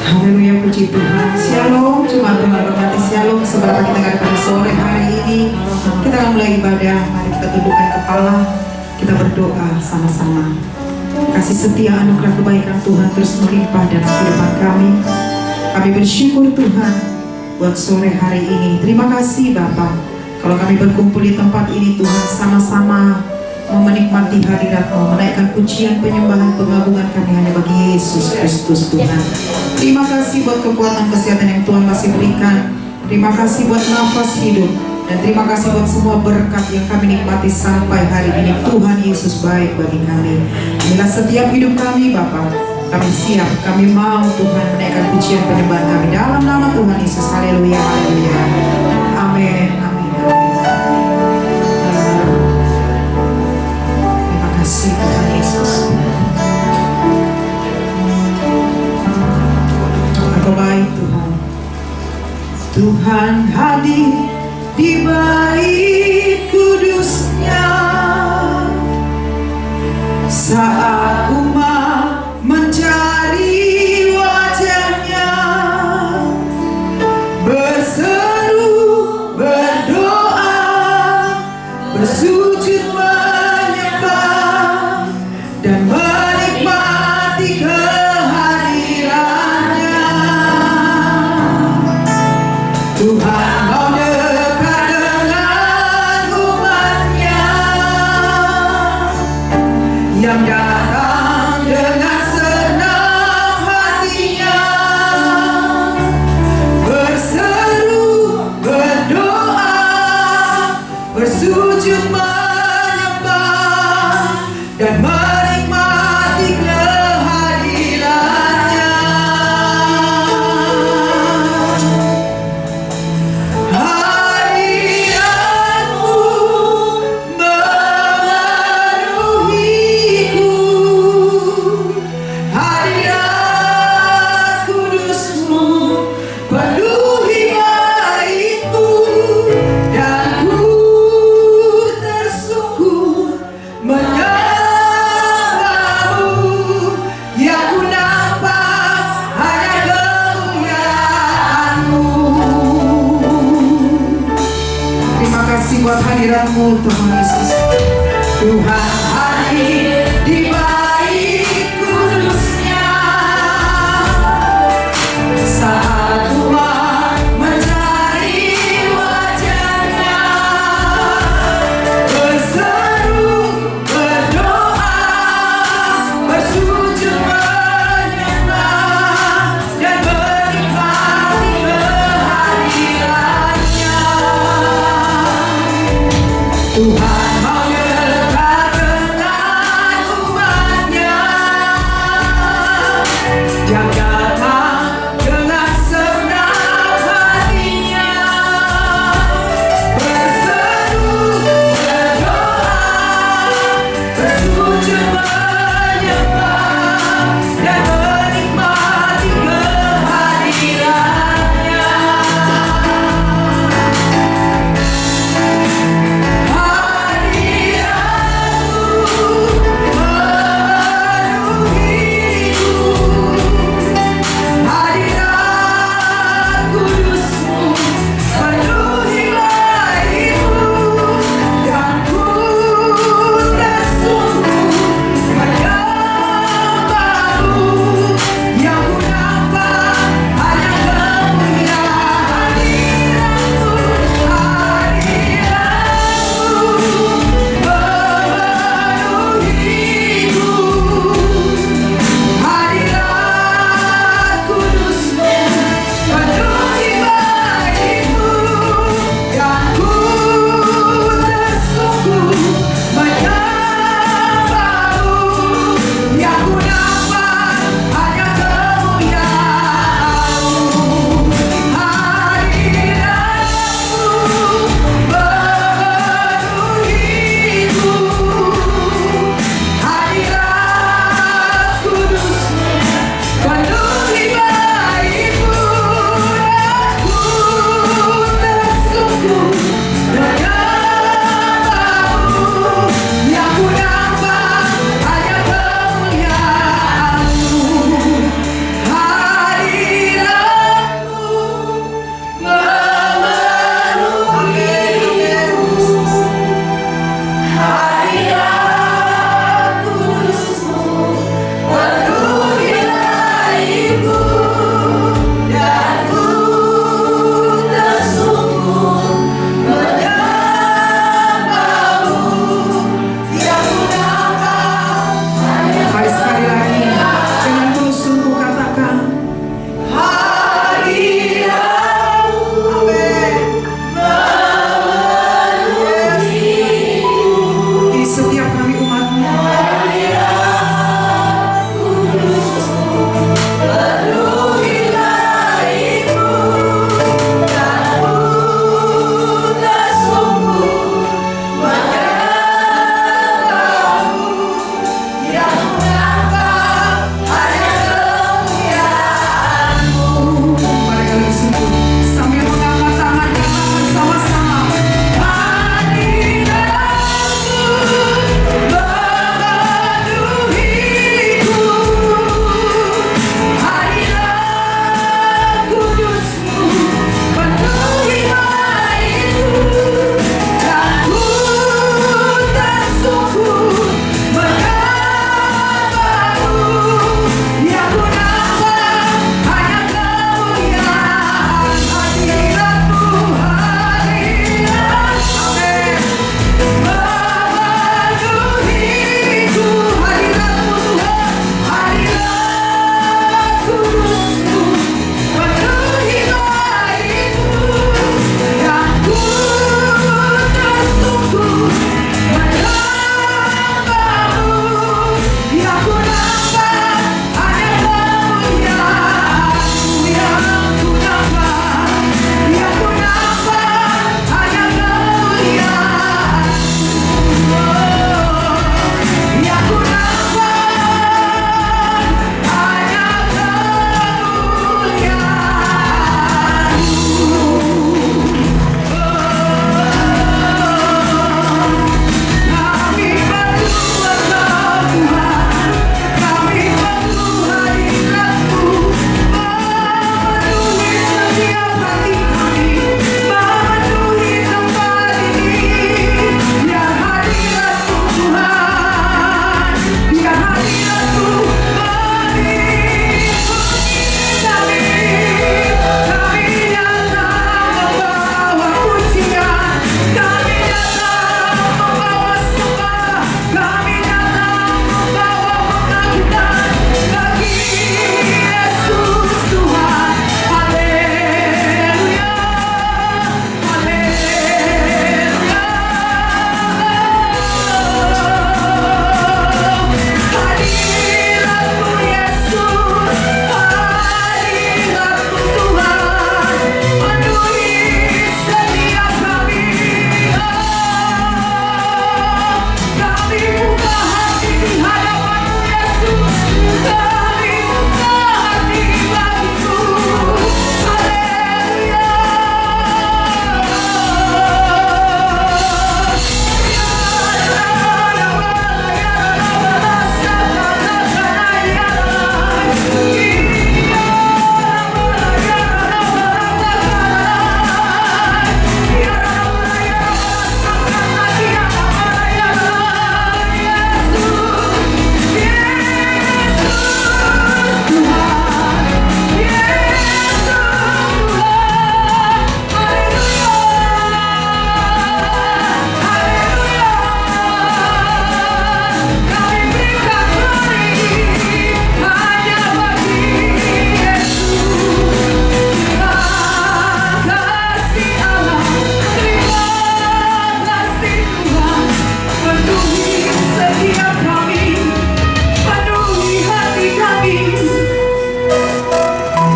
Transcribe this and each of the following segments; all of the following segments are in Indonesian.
Haleluya, puji Tuhan. Shalom, cuma Tuhan berkati. Shalom, seberapa kita akan pada sore hari ini kita akan mulai ibadah. Mari kita tundukkan kepala, kita berdoa sama-sama. Kasih setia anugerah kebaikan Tuhan terus melimpah dalam kehidupan kami. Kami bersyukur Tuhan buat sore hari ini. Terima kasih Bapa, kalau kami berkumpul di tempat ini Tuhan, sama-sama menikmati hadirat-Mu, menaikkan pujian, penyembahan, pengagungan kami hanya bagi Yesus Kristus Tuhan. Terima kasih buat kekuatan kesehatan yang Tuhan masih berikan. Terima kasih buat nafas hidup. Dan terima kasih buat semua berkat yang kami nikmati sampai hari ini. Tuhan Yesus baik bagi kami. Inilah setiap hidup kami Bapa. Kami siap, kami mau Tuhan menaikkan pujian penyembahan kami dalam nama Tuhan Yesus. Haleluya, haleluya. Amin, amin, amin. Terima kasih Tuhan Yesus. Engkau baik Tuhan. Tuhan hadir di bait kudus-Nya saat umat mencari wajah-Nya, berseru, berdoa, bersujud menyembah dan menikmati kehadiran-Nya. Tuhan mau dekat dengan umat-Nya yang datang dengan senang hatinya, berseru, berdoa, bersujud menyembah dan menikmati kehadiran-Nya. Hadirat-Mu memenuhiku, hadirat kudus-Mu penuhi baitku, dan ku tersungkur menyembah-Mu. Yang ku nampak hanya kemuliaan-Mu. Terima kasih buat hadirat-Mu Tuhan Yesus. Tuhan hadir di bait kudus-Nya saat umat mencari wajah-Nya, berseru, berdoa, bersujud menyembah dan menikmati kehadiran-Nya. Tuhan mau dekat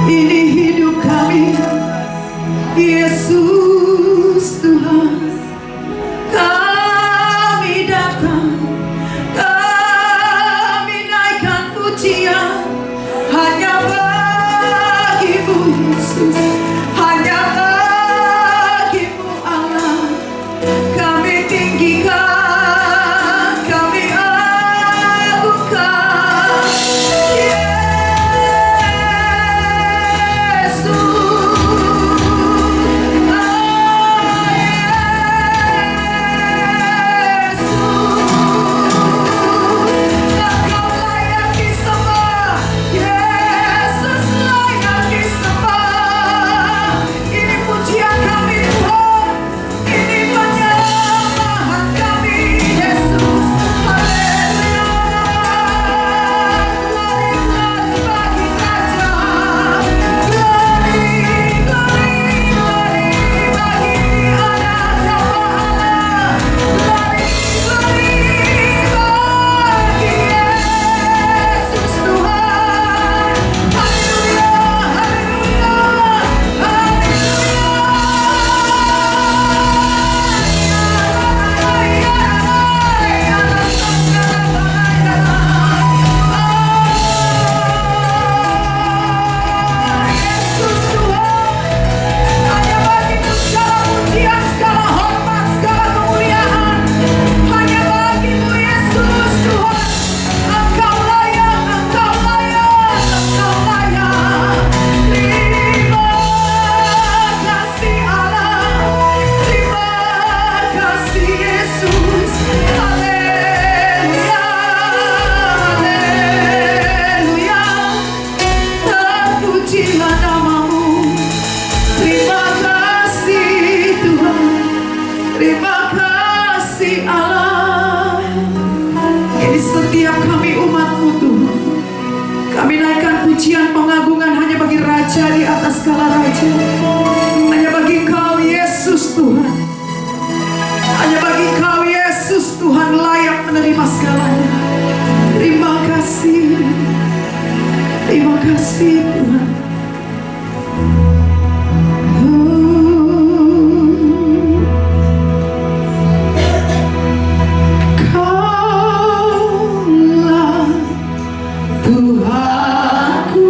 Ini hidup kami, Yesus Tuhan. Kami datang, kami naikkan pujian hanya bagimu Yesus, hanya bagimu Allah. Kami tinggikan, kami agungkan Yesus. Terima kasih Allah. Ini setiap kami umat-Mu Tuhan, kami naikkan pujian pengagungan hanya bagi Raja di atas segala raja, hanya bagi Engkau Yesus Tuhan, hanya bagi Engkau Yesus Tuhan layak menerima segalanya. Terima kasih Tuhan. Tuhanku,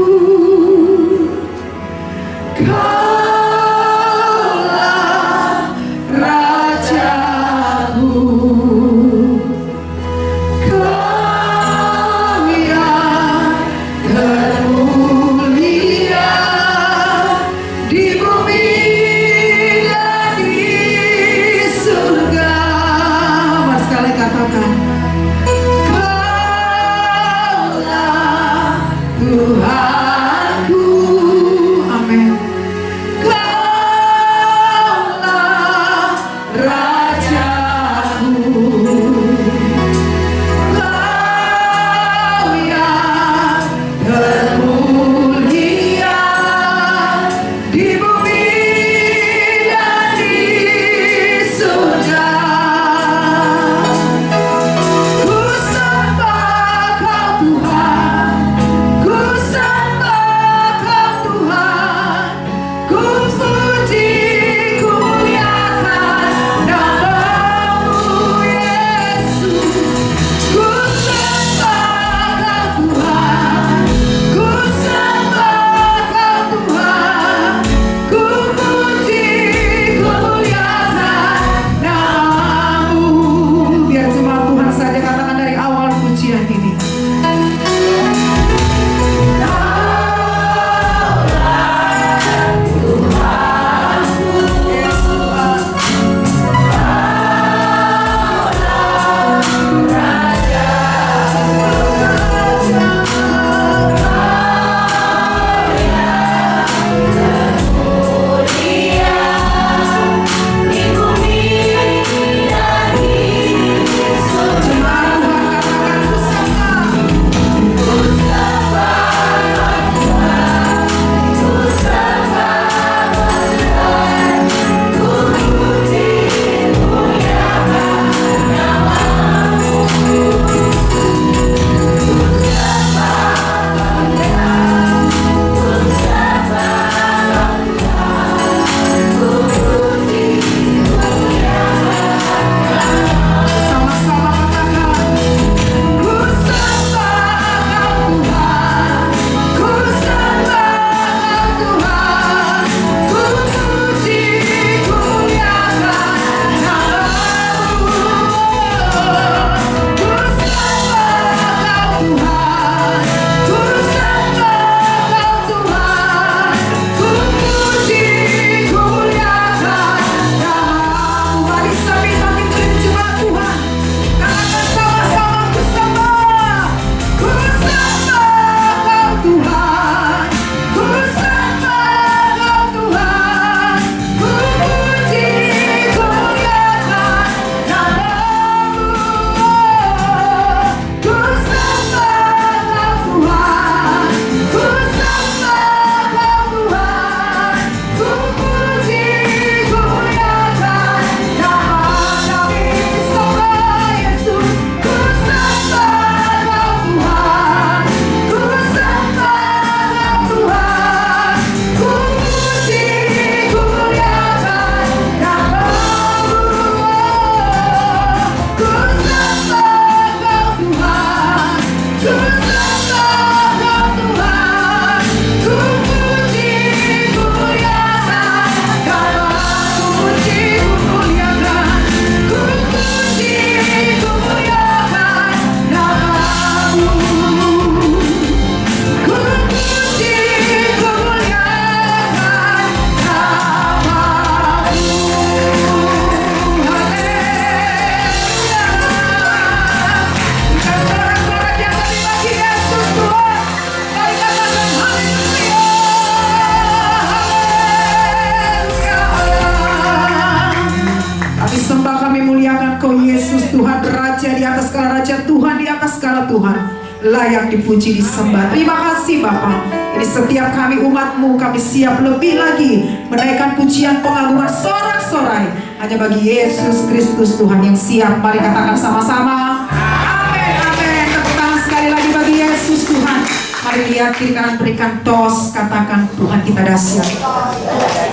atas segala Tuhan, layak dipuji, disembah. Terima kasih Bapa. Ini setiap kami umat-Mu, kami siap lebih lagi menaikkan pujian pengagungan sorak-sorai hanya bagi Yesus Kristus Tuhan yang siap. Mari katakan sama-sama, amin, amin. Tepuk tangan sekali lagi bagi Yesus Tuhan. Mari lihat kiri kanan, berikan tos, katakan Tuhan kita dahsyat,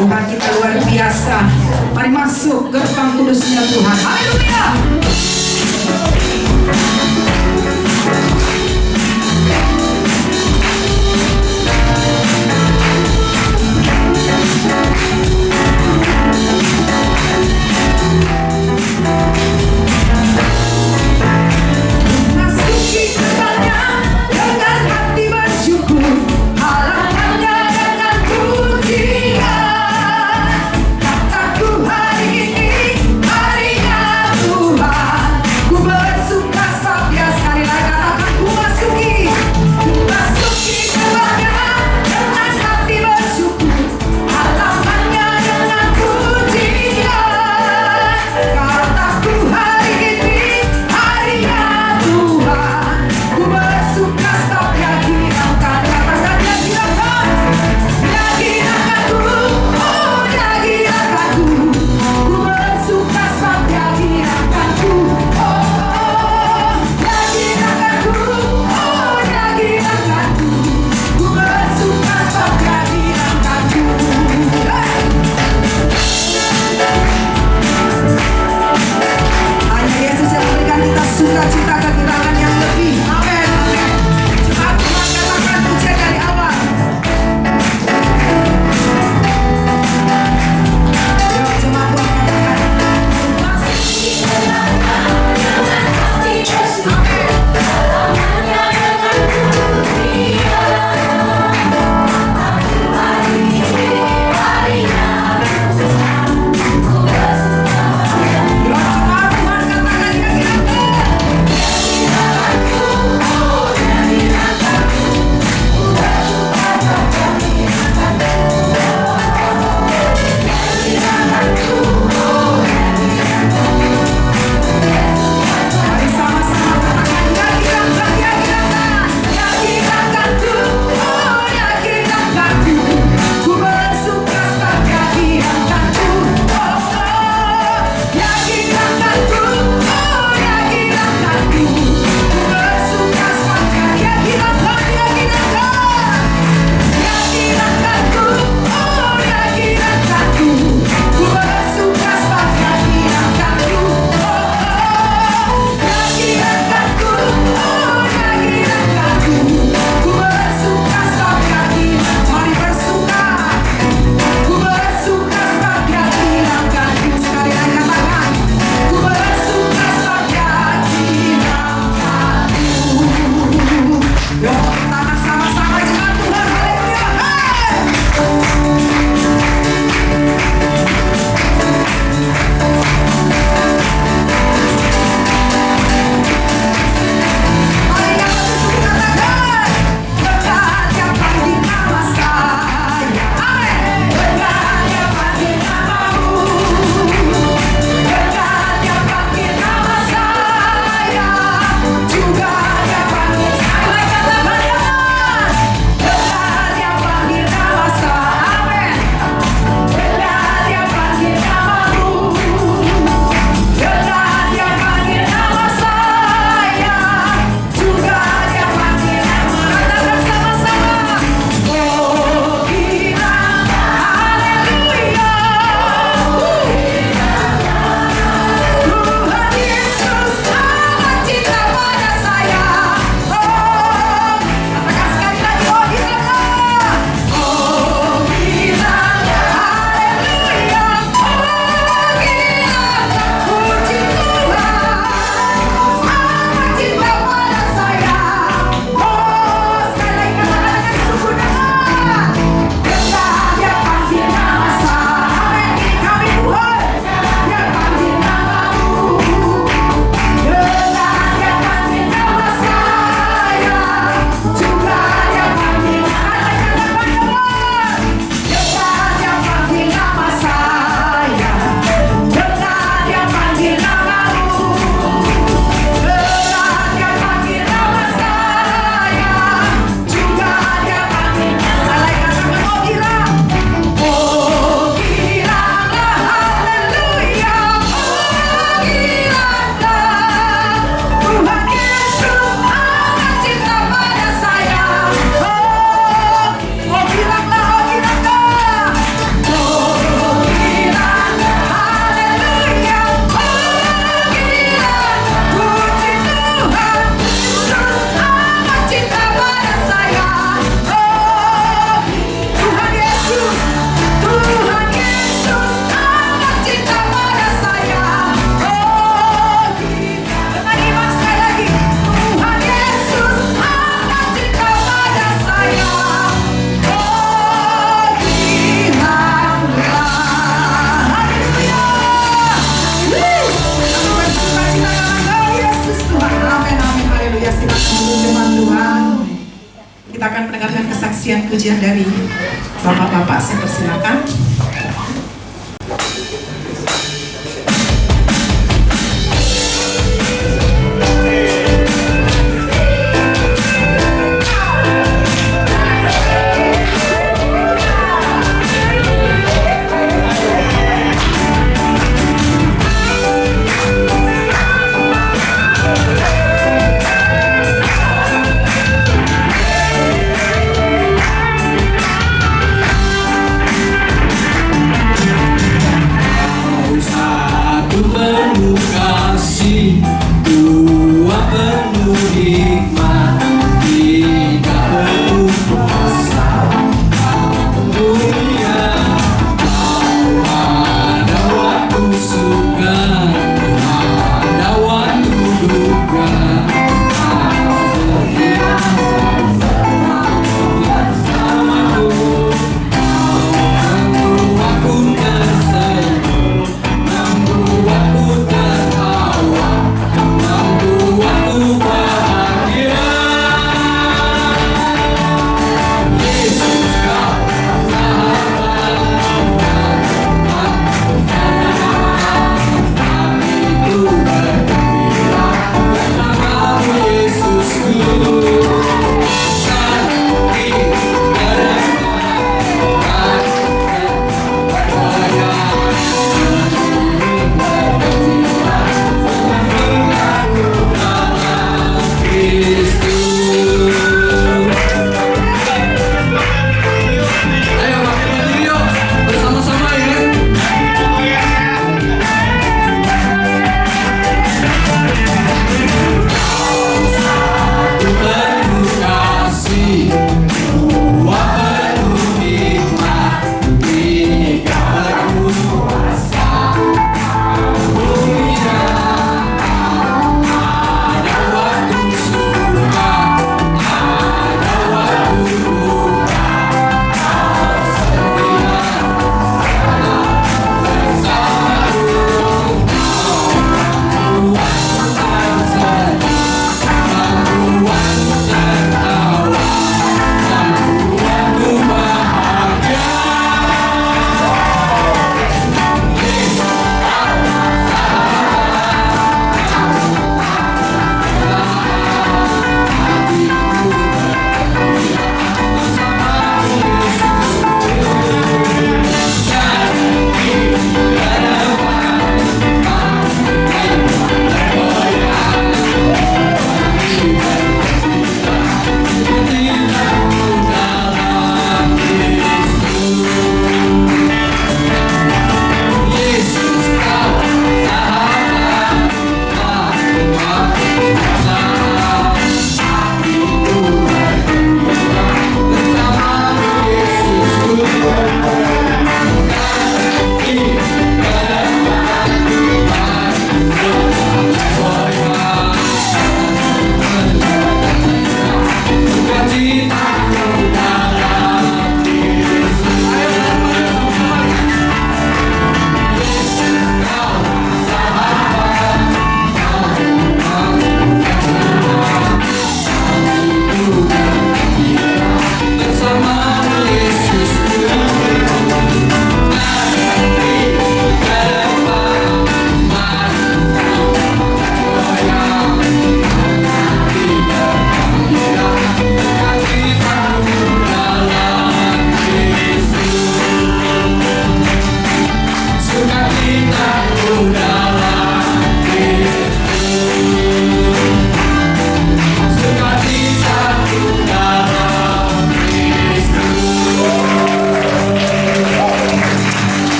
Tuhan kita luar biasa. Mari masuk gerbang kudusnya Tuhan. Haleluya. Masuki gerbangnya dengan hati bersyukur, halamannya dengan pujian. Kataku hari ini harinya Tuhan, ku bersuka biasa. pujian dari Bapak-bapak, saya persilakan.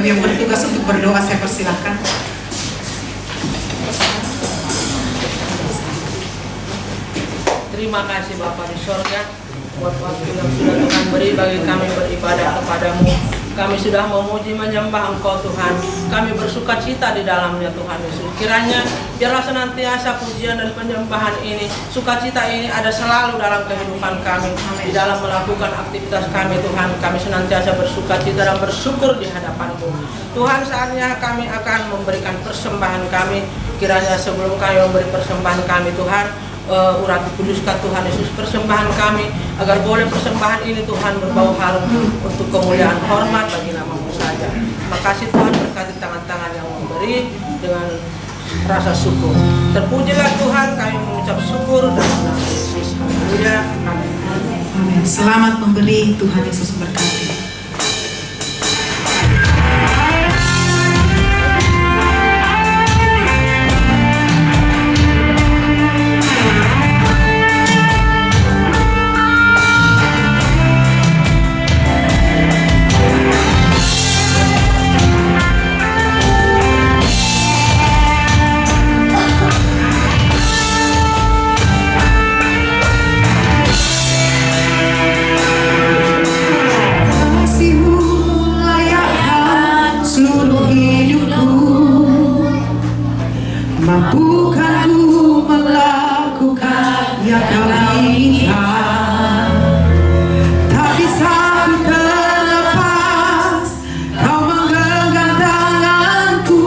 yang bertugas untuk berdoa, saya persilahkan. Terima kasih Bapa di sorga buat waktu yang sudah Tuhan beri bagi kami beribadah kepadamu. Kami sudah memuji menyembah Engkau Tuhan. Kami bersuka cita di dalamnya Tuhan Yesus. Kiranya biarlah senantiasa pujian dan penyembahan ini, sukacita ini ada selalu dalam kehidupan kami. Di dalam melakukan aktivitas kami Tuhan, kami senantiasa bersuka cita dan bersyukur di hadapan-Mu. Tuhan, saatnya kami akan memberikan persembahan kami. Kiranya sebelum kami memberi persembahan kami Tuhan, urati kuduskan Tuhan Yesus persembahan kami, agar boleh persembahan ini Tuhan berbau harum untuk kemuliaan hormat bagi nama-Mu saja. Terima kasih Tuhan, berkati tangan-tangan yang memberi dengan rasa syukur. Terpujilah Tuhan, kami mengucap syukur dalam nama Yesus. Haleluya. Amin. Amin. Selamat memberi, Tuhan Yesus berkati. Mampukan ku melakukan yang Kau inginkan, tak bisa ku terlepas Kau menggenggam tanganku,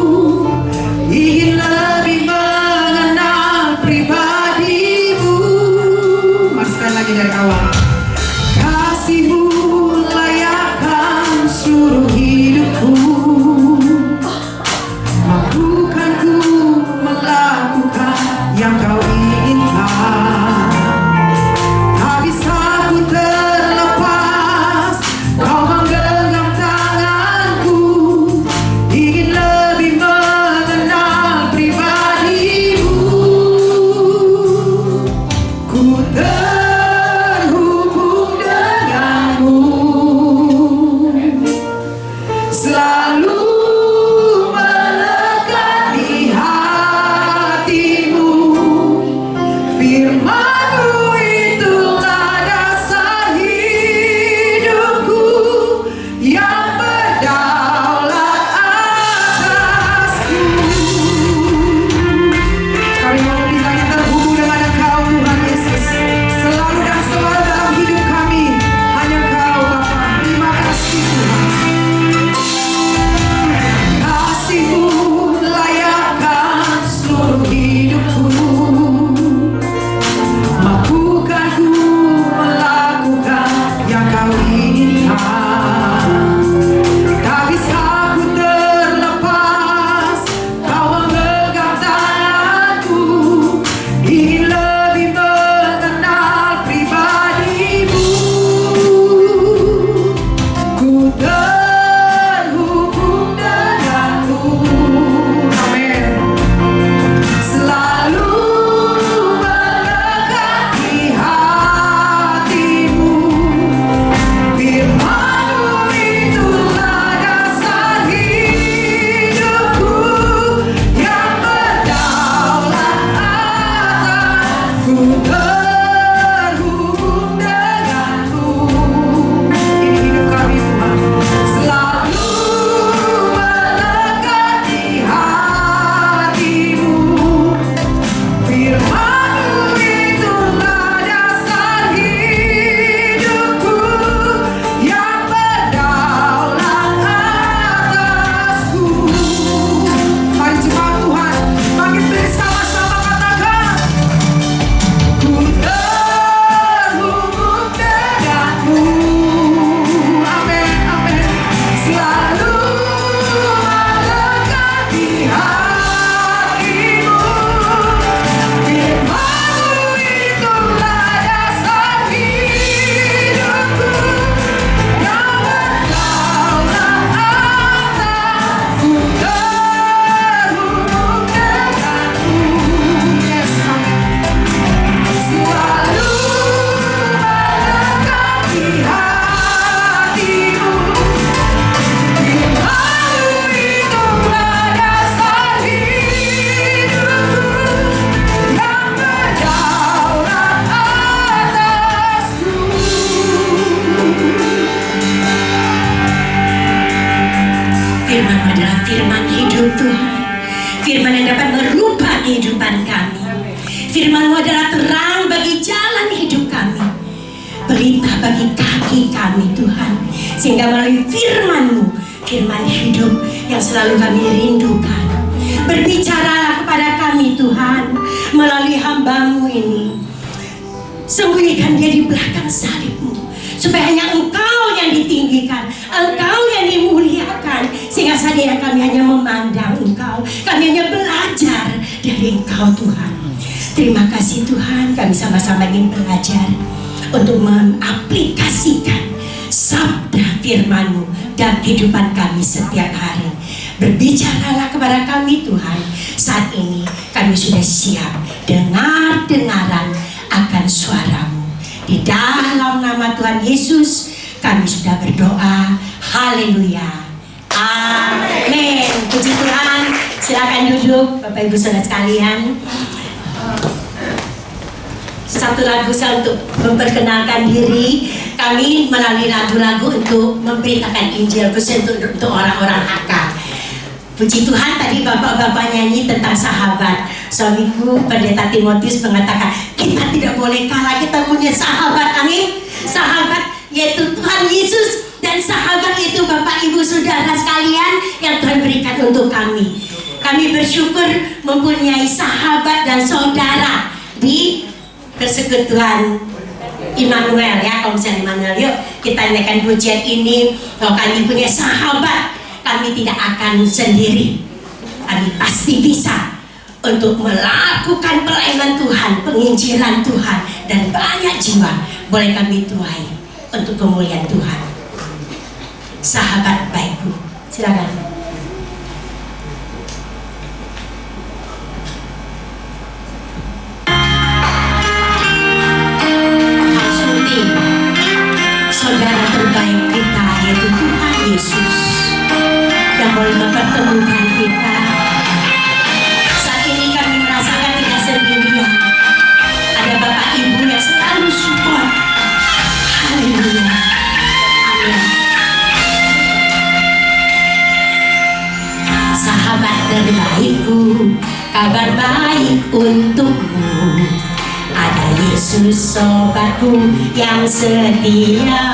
ingin lebih mengenal pribadi-Mu. Mari sekali lagi dari awal. Kasih-Mu layakkan seluruh hidupku, mampukan ku melakukan yang Kau inginkan, tak bisa ku terlepas Kau menggenggam tanganku, ingin lebih mengenal pribadi-Mu. Ku terhubung denganmu, selalu firman-Mu itulah dasar hidupku yang berdaulat atasku. Kami mau lebih lagi terhubung dengan Engkau Tuhan Yesus, selalu dan selalu dalam hidup kami. Hanya Engkau Bapa. Terima kasih Tuhan. Kasih-Mu layakkan seluruh hidupku, mampukan ku melakukan yang Kau inginkan, tak bisa ku terlepas Kau menggenggam tanganku, ingin lebih mengenal pribadi-Mu. Ku terhubung denganmu, amin, selalu mendekati hati-Mu. Firman-Mu itulah dasar hidupku yang berdaulat atasku. Terhubung denganmu, ini hidup kami Tuhan, selalu mendekati hati-Mu. Firman-Mu itulah dasar hidupku yang berdaulat atasku. Mari jemaat Tuhan, bangkit bersama-sama katakan, ku terhubung denganmu, amin, amin, selalu mendekati hati-Mu. Firman-Mu itulah dasar hidupku yang berdaulat atasku. Terhubung denganmu, yes, amin, selalu mendekati hati-Mu. Firman-Mu itulah dasar hidupku yang berdaulat atasku. Firman-Mu adalah firman hidup Tuhan, firman yang dapat merubah kehidupan kami. Firman-Mu adalah terang bagi jalan hidup kami, pelita bagi kaki kami Tuhan, sehingga melalui firman-Mu, firman hidup yang selalu kami rindukan, berbicaralah kepada kami kami Tuhan, melalui hamba-Mu ini. Sembunyikan dia di belakang salib-Mu, supaya hanya Engkau yang ditinggikan, Engkau yang dimuliakan, sehingga saja kami hanya memandang Engkau, kami hanya belajar dari Engkau Tuhan. Terima kasih Tuhan, kami sama-sama ingin belajar untuk mengaplikasikan sabda firman-Mu dalam kehidupan kami setiap hari. Berbicaralah kepada kami Tuhan. Saat ini kami sudah siap dengar-dengaran akan suara-Mu. Di dalam nama Tuhan Yesus kami sudah berdoa. Haleluya. Amin. Puji Tuhan. Silakan duduk Bapak Ibu Saudara sekalian. Satu lagu saya untuk memperkenalkan diri. Kami melalui lagu-lagu untuk memberitakan Injil, khusus untuk orang-orang akal. Puji Tuhan, tadi bapak-bapak nyanyi tentang sahabat. Suamiku Pendeta Timotius mengatakan, kita tidak boleh kalah, kita punya sahabat, amin. Sahabat yaitu Tuhan Yesus, dan sahabat itu Bapak Ibu Saudara sekalian yang Tuhan berikan untuk kami. Kami bersyukur mempunyai sahabat dan saudara di persekutuan Immanuel, ya. Kalau misalnya Immanuel, yuk kita naikkan pujian ini. Kalau kami punya sahabat, kami tidak akan sendiri. Kami pasti bisa untuk melakukan pelayanan Tuhan, penginjilan Tuhan, dan banyak jiwa boleh kami tuai untuk kemuliaan Tuhan. Sahabat baikku, silakan. Saudara terbaik kita yaitu Tuhan Yesus yang boleh mempertemukan kita. Saat ini kami merasakan tidak sendirian. Ada Bapak Ibu yang selalu support. Haleluya. Amin. Sahabat terbaikku, kabar baik untukmu. Ada Yesus sobatku yang setia,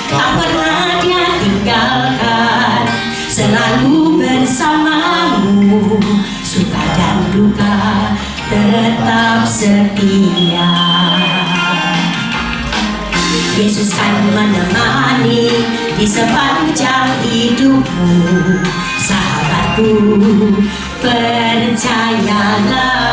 tak pernah Dia tinggalkan, selalu bersamamu, suka dan duka tetap setia. Yesus kan menemani di sepanjang hidupmu, sahabatku, percayalah.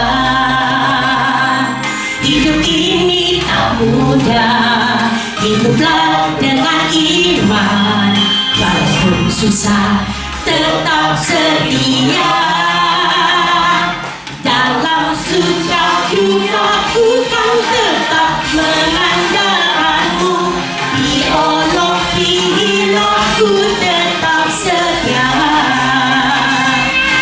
Hidup ini tak mudah, hiduplah dengan iman, walaupun susah tetap setia. Dalam suka duka ku kan tetap mengandalkanmu, di olok di hilangku tetap setia.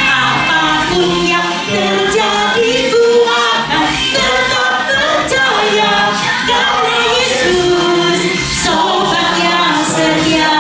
Apapun yang terjadi ku akan tetap percaya, karena Yesus sobat yang setia.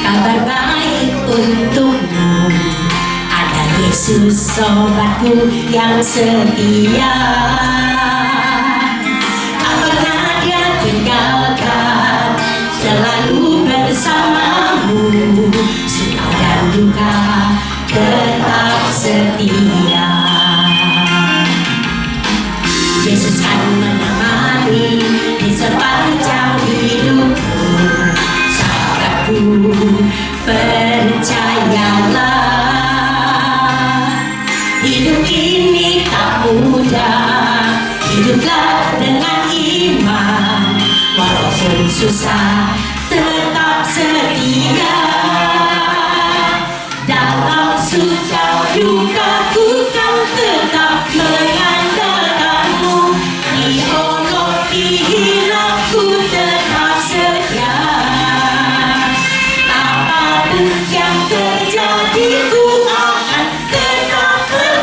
Kabar baik untukmu, ada Yesus sobatku yang setia, tak pernah Dia tinggalkan, selalu bersamamu, suka dan duka tetap setia. Yesus kan menemani di sepanjang hidupmu, percayalah. Hidup ini tak mudah, hiduplah dengan iman, walaupun susah tetap setia. Dalam suka duka ku kan tetap mengandalkanmu, di olok di hilangku tetap setia. Apapun yang terjadi ku akan tetap percaya.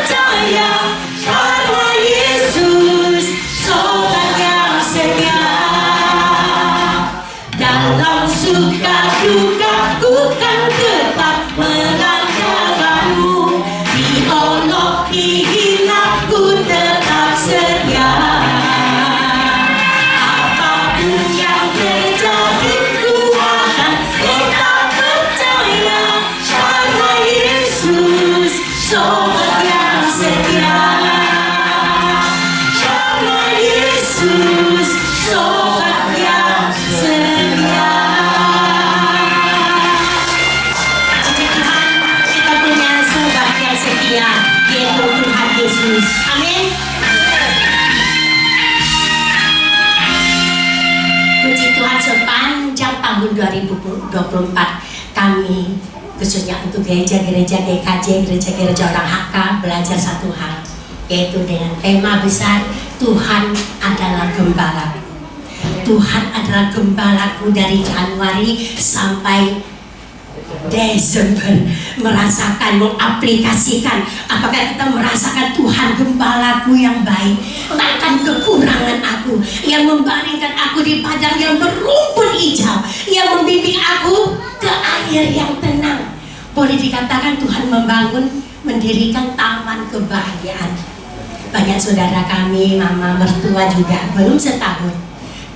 tahun 2024 kami khususnya untuk gereja-gereja GKJ, gereja-gereja orang HK belajar satu hal, yaitu dengan tema besar Tuhan adalah gembalaku. Tuhan adalah gembalaku dari Januari sampai Desember, merasakan, mengaplikasikan. Apakah kita merasakan Tuhan gembalaku yang baik, takkan kekurangan aku, yang membaringkan aku di padang yang berumput hijau, yang membimbing aku ke air yang tenang. Boleh dikatakan Tuhan membangun, mendirikan taman kebahagiaan. Banyak saudara kami, mama, mertua juga belum setahun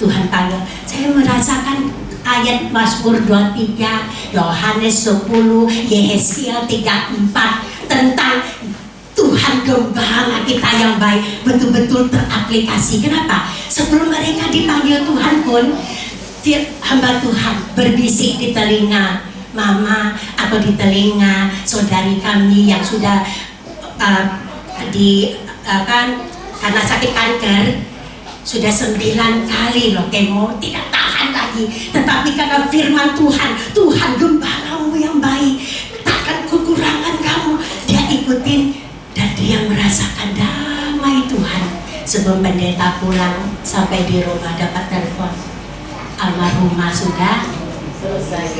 Tuhan panggil. Saya merasakan ayat Mazmur 23, Yohanes 10, Yehezkiel 34 tentang Tuhan gembala kita yang baik betul-betul teraplikasi. Kenapa? Sebelum mereka dipanggil Tuhan pun, hamba Tuhan berbisik di telinga mama atau di telinga saudari kami yang sudah karena sakit kanker, sudah 9 kali loh kemo, tidak tahan lagi. Tetapi karena firman Tuhan, Tuhan gembalamu yang baik, takkan kekurangan kamu, dia ikutin dan dia merasakan damai Tuhan. Sebelum pendeta pulang, sampai di rumah dapat telepon, almarhumah sudah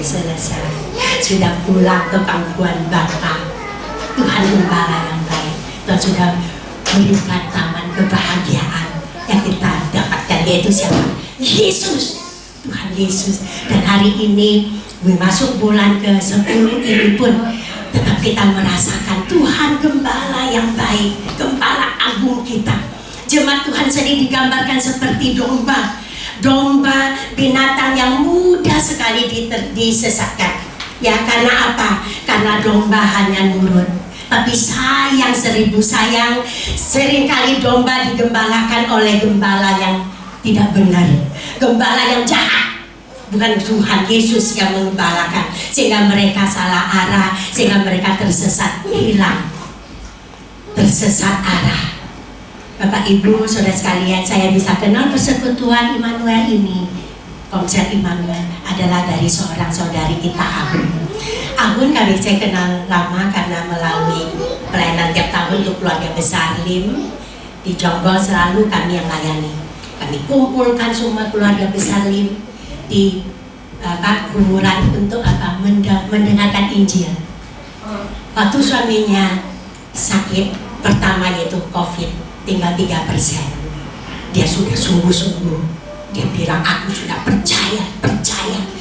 selesai, sudah pulang ke pangkuan Bapa. Tuhan gembala yang baik, dan sudah berikan taman kebahagiaan yang kita dapatkan, yaitu siapa? Yesus, Tuhan Yesus. Dan hari ini masuk bulan ke-10 ini pun tetap kita merasakan Tuhan gembala yang baik, gembala agung kita. Jemaat Tuhan sendiri digambarkan seperti domba, binatang yang mudah sekali disesatkan. Ya, karena apa? Karena domba hanya nurut. Tapi sayang 1000 sayang, seringkali domba digembalakan oleh gembala yang tidak benar, gembala yang jahat. Bukan Tuhan Yesus yang mengembalakan, sehingga mereka salah arah, sehingga mereka tersesat, hilang, tersesat arah. Bapak Ibu, saudara sekalian, saya bisa kenal persekutuan Immanuel ini. Komsel Immanuel adalah dari seorang saudari kita, Agun. Kami saya kenal lama karena melalui pelayanan tiap tahun untuk keluarga besar LIM di Jonggol, selalu kami yang layani. Kami kumpulkan semua keluarga besar LIM di kuburan untuk apa? Mendengarkan Injil. Waktu suaminya sakit pertama yaitu COVID, tinggal 3%. Dia sudah sungguh-sungguh, dia bilang aku sudah percaya,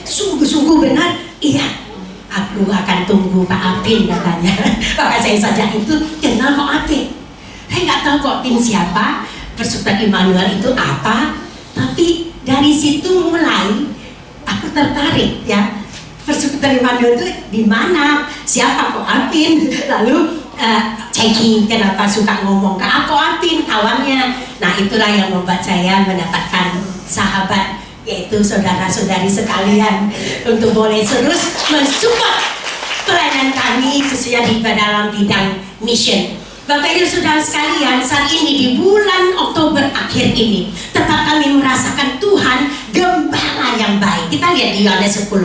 sungguh-sungguh benar, iya. Aku akan tunggu Pak Apin katanya. Maka saya saja itu kenal Pak Apin. Saya nggak tahu Pak Apin siapa, persekutuan Immanuel itu apa. Tapi dari situ mulai aku tertarik ya. Persekutuan Immanuel itu di mana? Siapa Pak Apin? Lalu checking kenapa suka ngomong ke aku Apin kawannya. Nah itulah yang membuat saya mendapatkan sahabat, yaitu saudara-saudari sekalian, untuk boleh terus mensupport pelayanan kami khususnya di dalam bidang mission. Bapak Ibu saudara sekalian, saat ini di bulan Oktober akhir ini tetap kami merasakan Tuhan gembala yang baik. Kita lihat di Yohanes 10.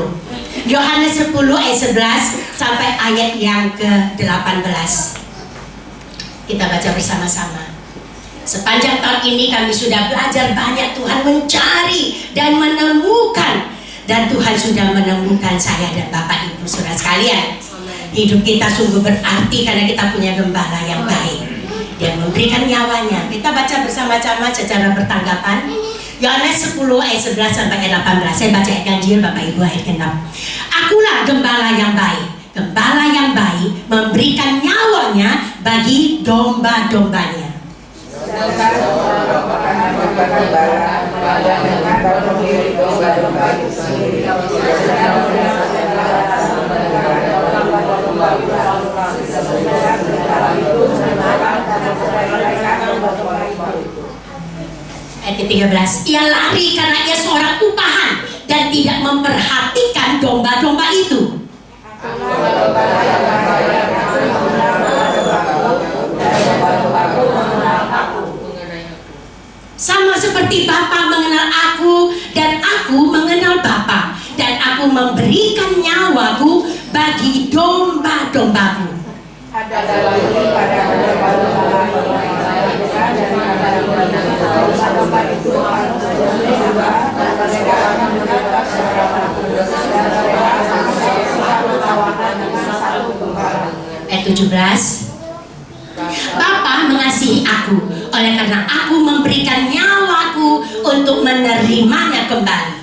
Yohanes 10 ayat 11 sampai ayat yang ke-18. Kita baca bersama-sama. Sepanjang tahun ini kami sudah belajar banyak, Tuhan mencari dan menemukan, dan Tuhan sudah menemukan saya dan Bapak Ibu saudara sekalian. Hidup kita sungguh berarti karena kita punya gembala yang baik. Dia memberikan nyawanya. Kita baca bersama-sama secara bertanggapan. Yohanes 10 ayat 11 sampai ayat 18. Saya baca ayat ganjil, Bapak Ibu ayat ke-6. Akulah gembala yang baik. Gembala yang baik memberikan nyawanya bagi domba-dombanya. Ayat 13, ia lari karena ia seorang upahan dan tidak memperhatikan domba-domba itu. Sama seperti Bapa mengenal aku dan aku mengenal Bapa. dan aku memberikan nyawaku bagi domba-dombaku. Ayat 17. Bapa mengasihi aku, oleh karena aku memberikan nyawaku untuk menerimanya kembali.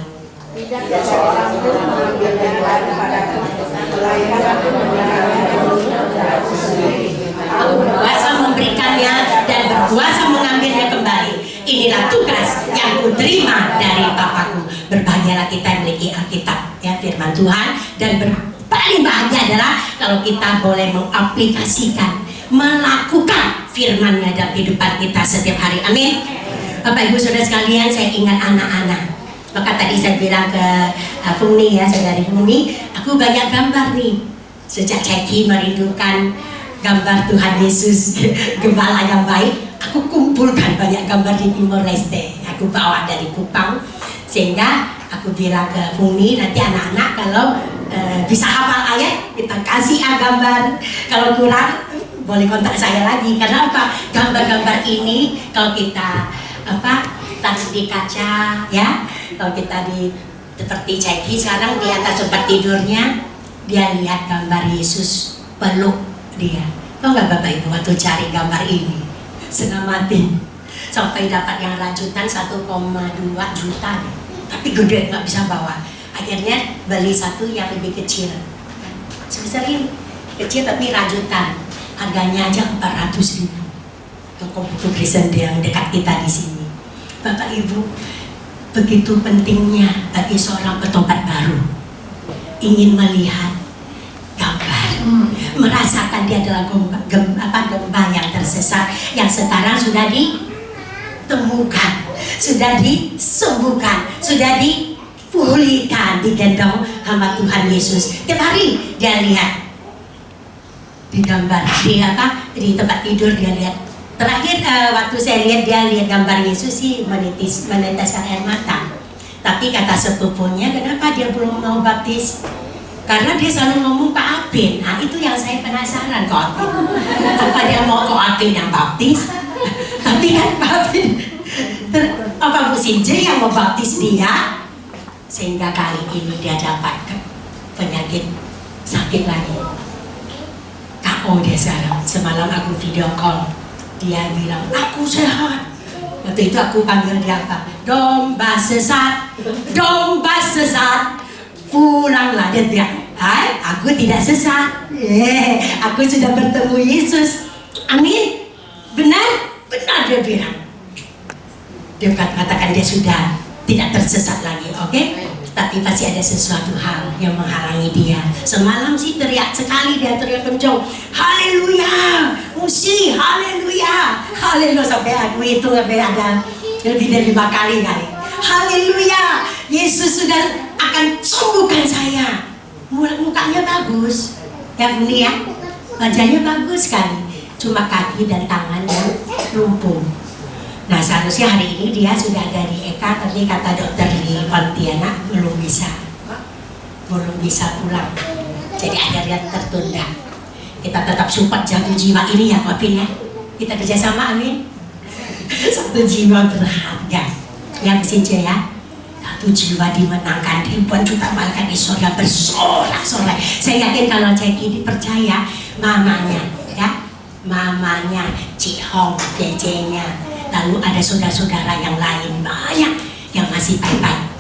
Aku berkuasa memberikannya dan berkuasa mengambilnya kembali. Inilah tugas yang kuterima dari Bapakku. Berbahagialah kita yang memiliki Alkitab, ya, firman Tuhan. Dan paling bahagia adalah kalau kita boleh mengaplikasikan, melakukan firman-Nya dalam kehidupan kita setiap hari. Amin. Bapak Ibu Saudara sekalian, saya ingat anak-anak. Maka tadi saya bilang ke Fungni, ya, saudari Fungni, aku banyak gambar nih. Sejak Ceki merindukan gambar Tuhan Yesus, gembala yang baik, aku kumpulkan banyak gambar di Timor Leste. Aku bawa dari Kupang, sehingga aku bilang ke Fungni, nanti anak-anak kalau bisa hafal ayat, kita kasih gambar. Kalau kurang, boleh kontak saya lagi. Karena apa? Gambar-gambar ini kalau kita taruh di kaca, ya, kalau kita seperti Ceki sekarang di atas tempat tidurnya, dia lihat gambar Yesus peluk dia. Tahu nggak Bapak Ibu, waktu cari gambar ini setengah mati sampai dapat yang rajutan 1,2 juta, tapi gede nggak bisa bawa. Akhirnya beli satu yang lebih kecil, sebesar ini, kecil tapi rajutan, harganya aja 400.000. Toko buku Kristen yang dekat kita di sini. Bapak Ibu, begitu pentingnya bagi seorang petobat baru ingin melihat gambar, merasakan dia adalah gembala yang tersesat, yang sekarang sudah ditemukan, sudah disembuhkan, sudah dipulihkan, digendong hamba Tuhan Yesus. Tiap hari dia lihat di gambar, di tempat tidur dia lihat. Terakhir waktu saya lihat, dia lihat gambar Yesus sih meneteskan air mata. Tapi kata sepupunya, kenapa dia belum mau baptis? Karena dia selalu ngomong Pak Apin. Nah, itu yang saya penasaran, Kak Apin. Apa dia mau Kak Apin yang baptis? Tapi kan Pak Apin, apa Bu Sinje yang mau baptis dia? Sehingga kali ini dia dapat penyakit sakit lagi. KO dia sekarang. Semalam aku video call, dia bilang aku sehat. Waktu itu aku panggil dia apa? Domba sesat, domba sesat, pulanglah. Dia bilang, hai, aku tidak sesat. Aku sudah bertemu Yesus. Amin. Benar, benar dia bilang. Dia katakan dia sudah tidak tersesat lagi, oke? Tapi pasti ada sesuatu hal yang menghalangi dia. Semalam sih teriak sekali, dia teriak kencang, haleluya, musi, haleluya, haleluya, sampai aku hitung sampai ada lebih dari 5 kali. Haleluya, Yesus sudah akan sembuhkan saya. Mukanya bagus, ya Bunda ya, wajahnya bagus sekali. Cuma kaki dan tangan yang lumpuh. Nah, seharusnya hari ini dia sudah ada di Eka, tapi kata dokter di Pontianak belum bisa pulang. Jadi akhirnya tertunda. Kita tetap support satu jiwa ini ya, Kopin ya. Kita kerjasama, amin. Satu jiwa berharga, yang Sinja ya. Satu jiwa dimenangkan, ribuan juta malaikat di surga bersorak-sorai. Saya yakin kalau Ceki dipercaya, mamanya, ya, mamanya, Cik Hong, Jejenya, lalu ada saudara-saudara yang lain banyak yang masih baik-baik,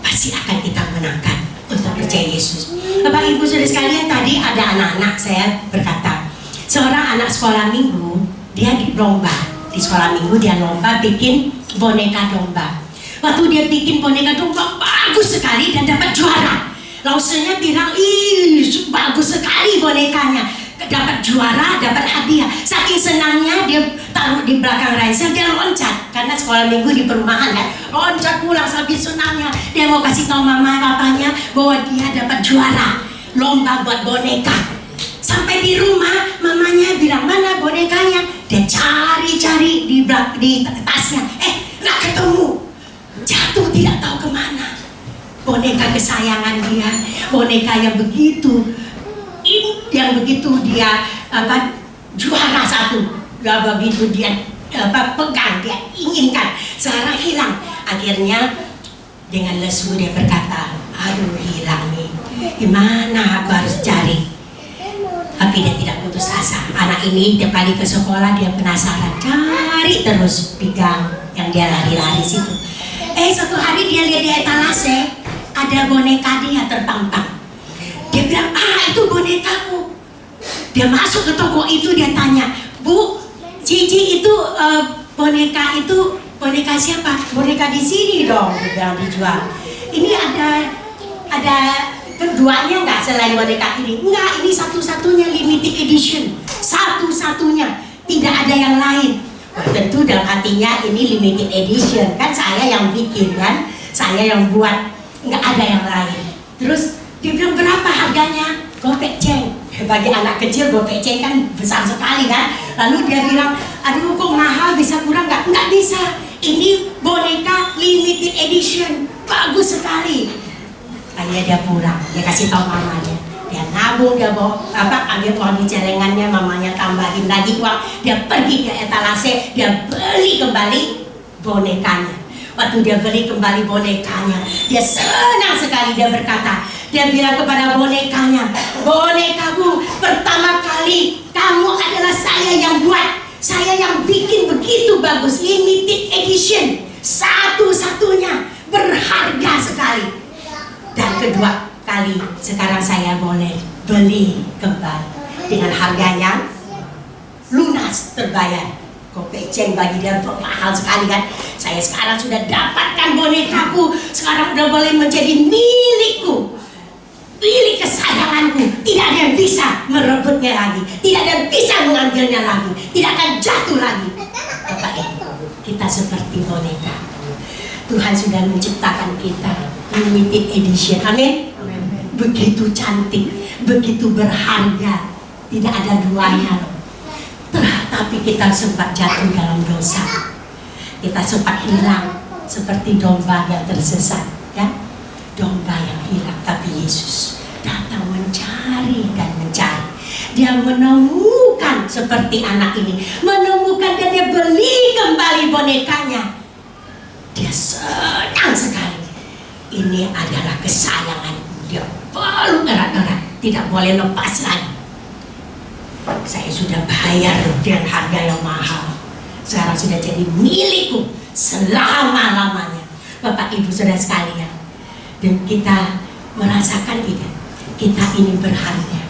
pasti akan kita menangkan untuk percaya Yesus. Bapak Ibu Saudara sekalian, tadi ada anak-anak, saya berkata, seorang anak sekolah minggu, dia di lomba, di sekolah minggu dia lomba bikin boneka domba. Waktu dia bikin boneka domba bagus sekali dan dapat juara. Lausenya bilang, ih bagus sekali bonekanya, dapat juara, dapat hadiah. Saking senangnya dia taruh di belakang ransel, dia loncat karena sekolah minggu di perumahan kan, loncat pulang sambil senangnya. Dia mau kasih tahu mama papanya bahwa dia dapat juara lomba buat boneka. Sampai di rumah mamanya bilang, mana bonekanya? Dia cari-cari di tasnya, nggak ketemu, jatuh tidak tahu kemana. boneka kesayangan dia, boneka yang begitu dia juara satu, begitu dia pegang, dia inginkan, sekarang hilang. Akhirnya dengan lesu dia berkata, aduh hilang nih, gimana aku harus cari. Tapi dia tidak putus asa. Anak ini tiap kali ke sekolah dia penasaran, cari terus pegang yang dia lari-lari situ. Suatu hari dia lihat di etalase ada boneka dia terpampang. Dia bilang, itu bonekaku. Dia masuk ke toko itu, dia tanya, Bu, Cici itu boneka siapa? Boneka di sini dong, dia bilang dijual. Ini ada keduanya nggak selain boneka ini? Enggak, ini satu-satunya limited edition, satu-satunya, tidak ada yang lain. Tentu dalam hatinya ini limited edition, kan saya yang bikin kan, saya yang buat, nggak ada yang lain. Terus dia bilang berapa harganya? Gopek ceng. Bagi anak kecil gopek ceng kan besar sekali kan. Lalu dia bilang, aduh kok mahal, bisa kurang nggak? Nggak bisa, ini boneka limited edition, bagus sekali. Akhirnya dia pulang, dia kasih tahu mamanya. Dia nabung, dia bawa ambil uang di celengannya, mamanya tambahin lagi uang. Dia pergi ke etalase, dia beli kembali bonekanya. Waktu dia beli kembali bonekanya, dia senang sekali. Dia berkata, dia bilang kepada bonekanya, bonekaku, pertama kali kamu adalah saya yang buat, saya yang bikin begitu bagus, limited edition, satu-satunya, berharga sekali. Dan kedua kali sekarang saya boleh beli kembali dengan harga yang lunas, terbayar. Gopek ceng bagi dia mahal sekali kan. Saya sekarang sudah dapatkan bonekaku, sekarang sudah boleh menjadi milikku, milik kesayanganku. Tidak ada yang bisa merebutnya lagi, tidak ada yang bisa mengambilnya lagi, tidak akan jatuh lagi. Bapak Ibu, kita seperti boneka. Tuhan sudah menciptakan kita limited edition, amin. Begitu cantik, begitu berharga, tidak ada duanya loh. Tapi kita sempat jatuh dalam dosa, kita sempat hilang seperti domba yang tersesat, ya, domba yang hilang. Tapi Yesus datang mencari dan mencari. Dia menemukan seperti anak ini, menemukan dan dia beli kembali bonekanya. Dia senang sekali. Ini adalah kesayangan. Dia peluk erat-erat, tidak boleh lepas lagi. Saya sudah bayar dengan harga yang mahal. Sekarang sudah jadi milikku selama-lamanya. Bapak Ibu Saudara sekalian, dan kita merasakan tidak, kita ini berharga.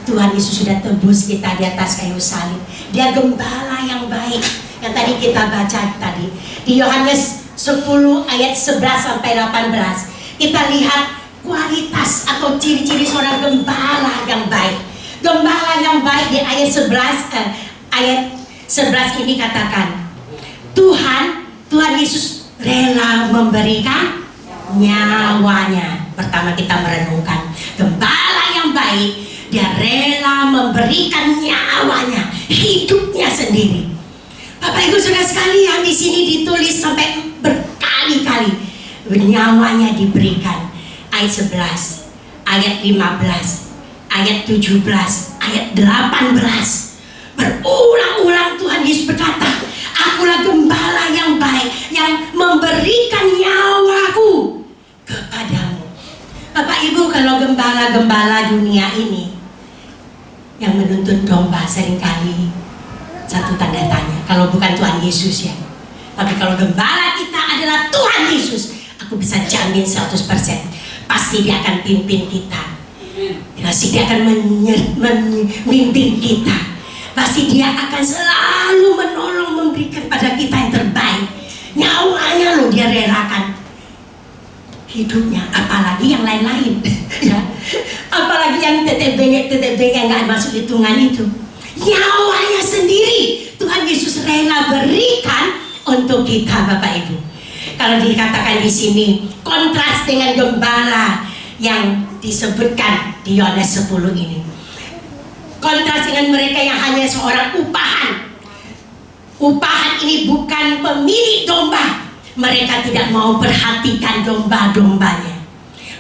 Tuhan Yesus sudah tebus kita di atas kayu salib. Dia gembala yang baik, yang tadi kita baca tadi di Yohanes 10 ayat 11 sampai 18. Kita lihat kualitas atau ciri-ciri seorang gembala yang baik. Gembala yang baik di ayat 11 ini katakan, Tuhan Yesus rela memberikan nyawanya. Pertama kita merenungkan gembala yang baik, dia rela memberikan nyawanya, hidupnya sendiri. Bapak Ibu Saudara sekalian, di sini ditulis sampai berkali-kali nyawanya diberikan. Ayat 11, ayat 15, ayat 17, ayat 18. Berulang-ulang Tuhan Yesus berkata, akulah gembala yang baik yang memberikan nyawaku kepadamu. Bapak Ibu, kalau gembala-gembala dunia ini yang menuntut domba, seringkali satu tanda tanya, kalau bukan Tuhan Yesus ya. Tapi kalau gembala kita adalah Tuhan Yesus, aku bisa jamin 100%, pasti dia akan pimpin kita. Pasti dia akan memimpin kita. Pasti dia akan selalu menolong, memberikan pada kita yang terbaik. Nyawanya loh dia relakan, hidupnya, apalagi yang lain-lain. Ya. Apalagi yang TTB yang gak masuk hitungan itu. Nyawanya sendiri Tuhan Yesus rela berikan untuk kita, Bapak Ibu. Kalau dikatakan di sini kontras dengan gembala yang disebutkan di Yohanes 10 ini, kontras dengan mereka yang hanya seorang upahan. Upahan ini bukan pemilik domba. Mereka tidak mau perhatikan domba-dombanya.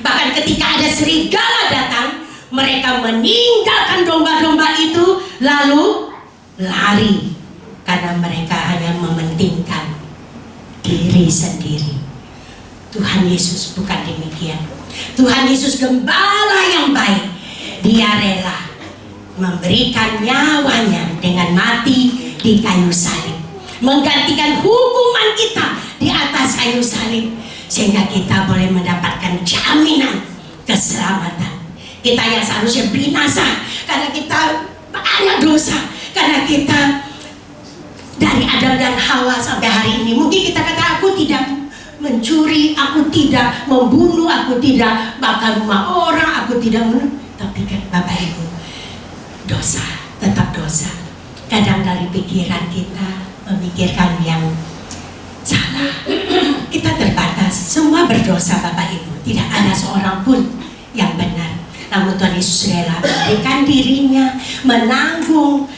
Bahkan ketika ada serigala datang, mereka meninggalkan domba-domba itu lalu lari, karena mereka hanya mementingkan diri sendiri. Tuhan Yesus bukan demikian. Tuhan Yesus gembala yang baik. Dia rela memberikan nyawanya dengan mati di kayu salib, menggantikan hukuman kita di atas kayu salib, sehingga kita boleh mendapatkan jaminan keselamatan. Kita yang seharusnya binasa karena kita banyak dosa, karena kita dari Adam dan Hawa sampai hari ini, mungkin kita kata aku tidak mencuri, aku tidak membunuh, aku tidak bakar rumah orang, aku tidak tapi kan Bapak Ibu, dosa tetap dosa. Kadang dari pikiran kita memikirkan yang salah. Kita terbatas, semua berdosa Bapak Ibu, tidak ada seorang pun yang benar. Namun Tuhan Yesus rela memberikan dirinya, menanggung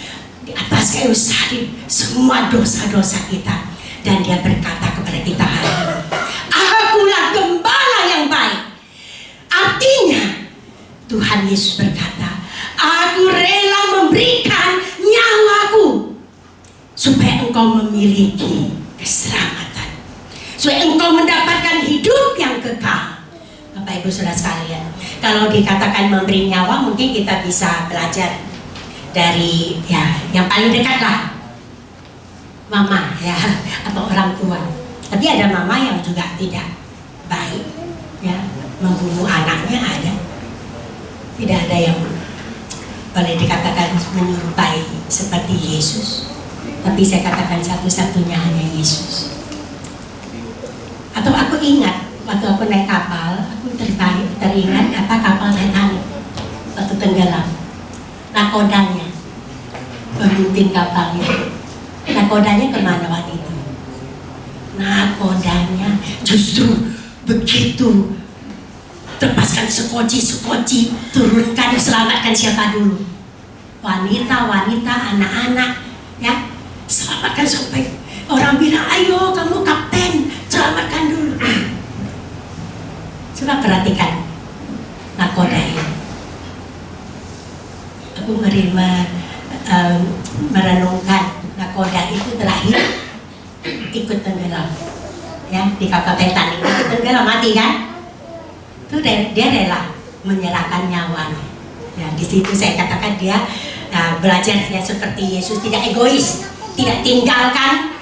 di atas kayu salib semua dosa-dosa kita. Dan dia berkata kepada kita hari ini, akulah gembala yang baik. Artinya Tuhan Yesus berkata, aku rela memberikan nyawaku supaya engkau memiliki keselamatan, supaya engkau mendapatkan hidup yang kekal. Bapak Ibu Saudara sekalian, kalau dikatakan memberi nyawa, mungkin kita bisa belajar dari yang paling dekat lah, mama atau orang tua. Tapi ada mama yang juga tidak baik, membunuh anaknya ada. Tidak ada yang boleh dikatakan menyerupai seperti Yesus. Tapi saya katakan satu-satunya hanya Yesus. Atau aku ingat waktu aku naik kapal, aku teringat kapal Titanic waktu tenggelam. Nakodanya, pemimpin kapalnya, nakodanya kemana waktu itu? Nakodanya justru begitu, lepaskan sekoci, turunkan, selamatkan siapa dulu? Wanita, anak-anak, selamatkan sampai orang bilang, ayo kamu kapten, selamatkan dulu. Coba perhatikan nakoda ini. Aku merenungkan nakoda itu terakhir ikut tenggelam, di kapal Titanic, ikut tenggelam, mati kan? Itu dia rela menyerahkan nyawanya. Di situ saya katakan dia belajar seperti Yesus, tidak egois, tidak tinggalkan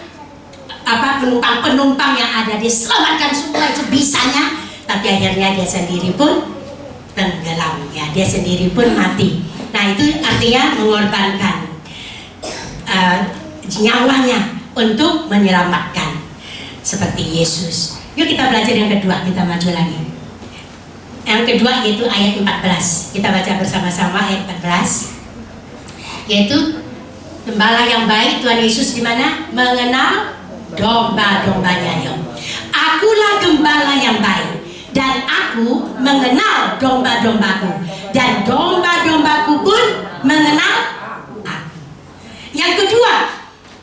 penumpang yang ada, dia selamatkan semua sebisanya. Tapi akhirnya dia sendiri pun tenggelam, dia sendiri pun mati. Nah itu artinya mengorbankan nyawanya untuk menyelamatkan seperti Yesus. Yuk kita belajar yang kedua, kita maju lagi. Yang kedua yaitu ayat 14. Kita baca bersama-sama ayat 14. Yaitu gembala yang baik, Tuhan Yesus di mana? Mengenal domba-dombanya. Akulah gembala yang baik, dan aku mengenal domba-dombaku, dan domba-dombaku pun mengenal aku. Yang kedua,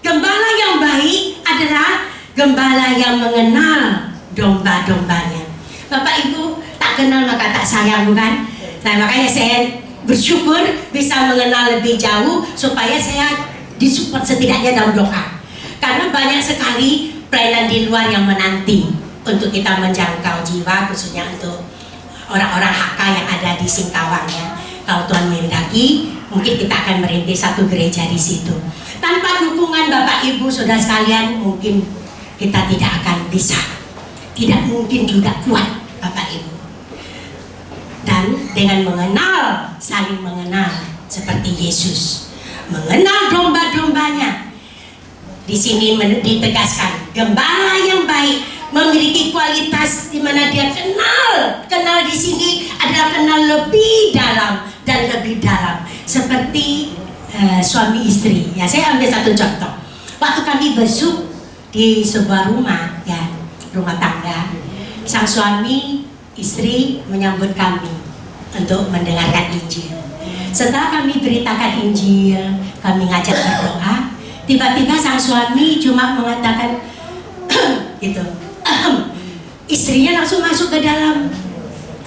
gembala yang baik adalah gembala yang mengenal domba-dombanya. Bapak Ibu, tak kenal maka tak sayang, bukan? Nah makanya saya bersyukur bisa mengenal lebih jauh supaya saya disupport setidaknya dalam doa. Karena banyak sekali pelayanan di luar yang menanti untuk kita menjangkau jiwa, khususnya untuk orang-orang HK yang ada di Singkawang Kalau Tuhan menghendaki, mungkin kita akan merintis satu gereja di situ. Tanpa dukungan Bapak Ibu Saudara sekalian, mungkin kita tidak akan bisa, tidak mungkin juga kuat Bapak Ibu. Dan dengan mengenal, saling mengenal seperti Yesus, mengenal domba-dombanya. Di sini ditegaskan, gembala yang baik memiliki kualitas di mana dia kenal di sini adalah kenal lebih dalam dan lebih dalam, seperti suami istri. Saya ambil satu contoh. Waktu kami besuk di sebuah rumah, rumah tangga, sang suami istri menyambut kami untuk mendengarkan Injil. Setelah kami beritakan Injil, kami ngajak berdoa, tiba-tiba sang suami cuma mengatakan gitu, istrinya langsung masuk ke dalam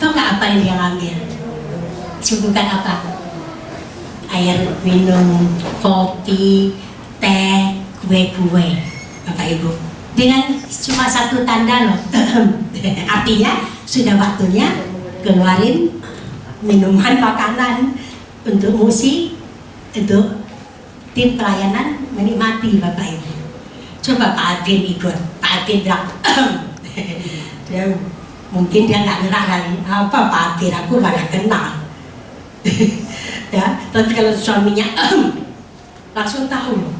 Tahu nggak apa yang dia ambil? Suguhkan apa? Air minum, kopi, teh, kue-kue, Bapak Ibu. Dengan cuma satu tanda loh. Artinya sudah waktunya keluarin minuman, makanan untuk musik, untuk tim pelayanan menikmati, Bapak Ibu. Coba Pak Advin ikut. Pak Advin bilang, mungkin dia nggak ngerah kali. Apa Pak Advin? Aku mana kenal. Ya, tapi kalau suaminya langsung tahu.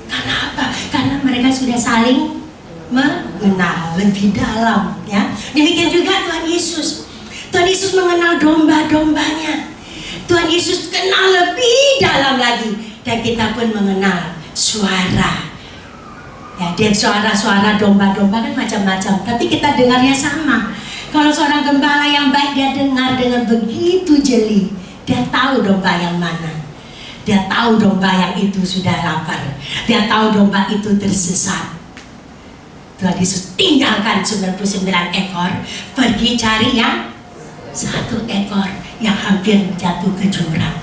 Karena apa? Karena mereka sudah saling mengenal lebih dalam. Ya, demikian juga Tuhan Yesus. Tuhan Yesus mengenal domba-dombanya. Tuhan Yesus kenal lebih dalam lagi, dan kita pun mengenal suara. Ya, dan suara-suara domba-domba kan macam-macam, tapi kita dengarnya sama. Kalau seorang gembala yang baik, dia dengar dengan begitu jeli. Dia tahu domba yang mana. Dia tahu domba yang itu sudah lapar. Dia tahu domba itu tersesat. Tuhan Yesus tinggalkan 99 ekor, pergi cari yang 1 ekor yang hampir jatuh ke jurang.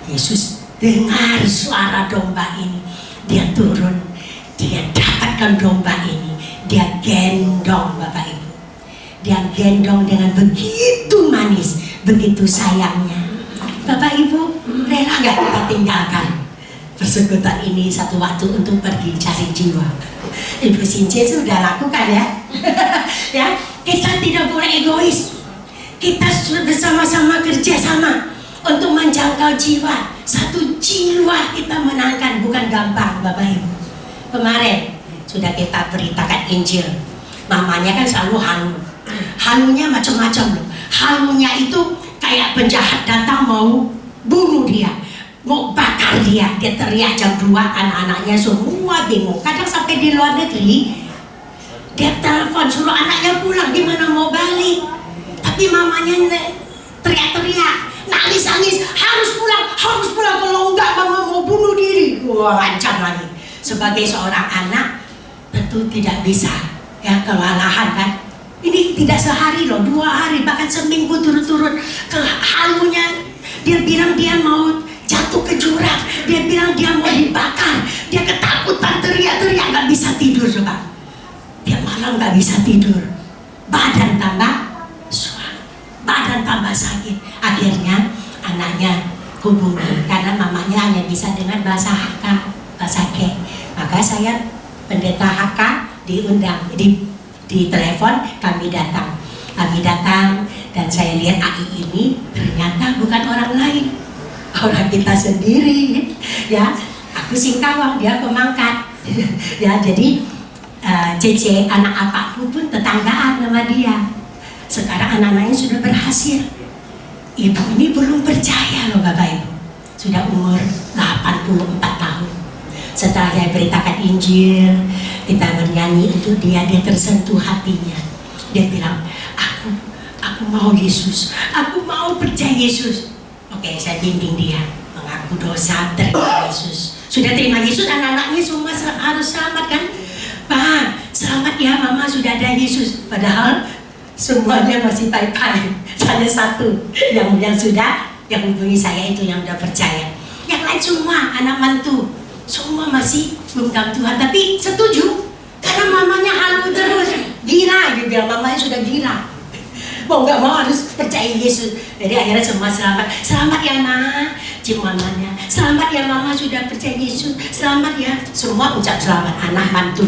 Yesus dengar suara domba ini. Dia turun. Dia dapatkan domba ini. Dia gendong, Bapak Ibu. Dia gendong dengan begitu manis, begitu sayangnya. Bapak Ibu, rela nggak kita tinggalkan persekutuan ini satu waktu untuk pergi cari jiwa? Ibu Since sudah lakukan ya. Ya, kita tidak boleh egois. Kita bersama-sama kerja sama untuk menjangkau jiwa. Satu jiwa kita menangkan bukan gampang, Bapak Ibu. Kemarin sudah kita beritakan Injil. Mamanya kan selalu halu. Halunya macam-macam loh. Halunya itu kayak penjahat datang mau bunuh dia, mau bakar dia. Dia teriak jam 2, anak-anaknya semua bingung. Kadang sampai di luar negeri, dia telepon suruh anaknya pulang, gimana mau balik. Tapi mamanya teriak-teriak, nangis-nangis, harus pulang, kalau enggak mama mau bunuh diri. Wah, ancam lagi. Sebagai seorang anak tentu tidak bisa ya kewalahan kan. Ini tidak sehari loh, 2 hari, bahkan seminggu turut-turut ke halunya. Dia bilang dia mau jatuh ke jurang. Dia bilang dia mau dibakar. Dia ketakutan, teriak-teriak, nggak bisa tidur coba. Dia malam nggak bisa tidur. Badan tambah suam, badan tambah sakit. Akhirnya anaknya hubungi karena mamanya hanya bisa dengan bahasa Hakka, bahasa Ke. Maka saya pendeta Hakka diundang di telepon, kami datang dan saya lihat AI ini ternyata bukan orang lain, orang kita sendiri ya. Aku Singkawang, dia Pemangkat ya. Jadi Cece anak apakku pun tetanggaan sama dia. Sekarang anak-anaknya sudah berhasil. Ibu ini belum percaya loh Bapak Ibu, sudah umur 84 tahun. Setelah saya beritakan Injil, kita bernyanyi untuk dia tersentuh hatinya. Dia bilang, aku mau Yesus, aku mau percaya Yesus. Oke, saya bimbing dia mengaku dosa, terima Yesus. Sudah terima Yesus, anak-anaknya semua harus selamat kan? Pak, selamat ya mama, sudah ada Yesus. Padahal semuanya masih pai-pai. Saya satu yang sudah, yang hubungi saya itu yang udah percaya. Yang lain semua anak mantu semua masih belum tahu Tuhan, tapi setuju karena mamanya halu terus, gila gitu ya, mamanya sudah gila, mau nggak mau harus percaya Yesus. Jadi akhirnya semua selamat ya nak, mamanya selamat ya mama sudah percaya Yesus, selamat ya, semua ucap selamat. Anak mantu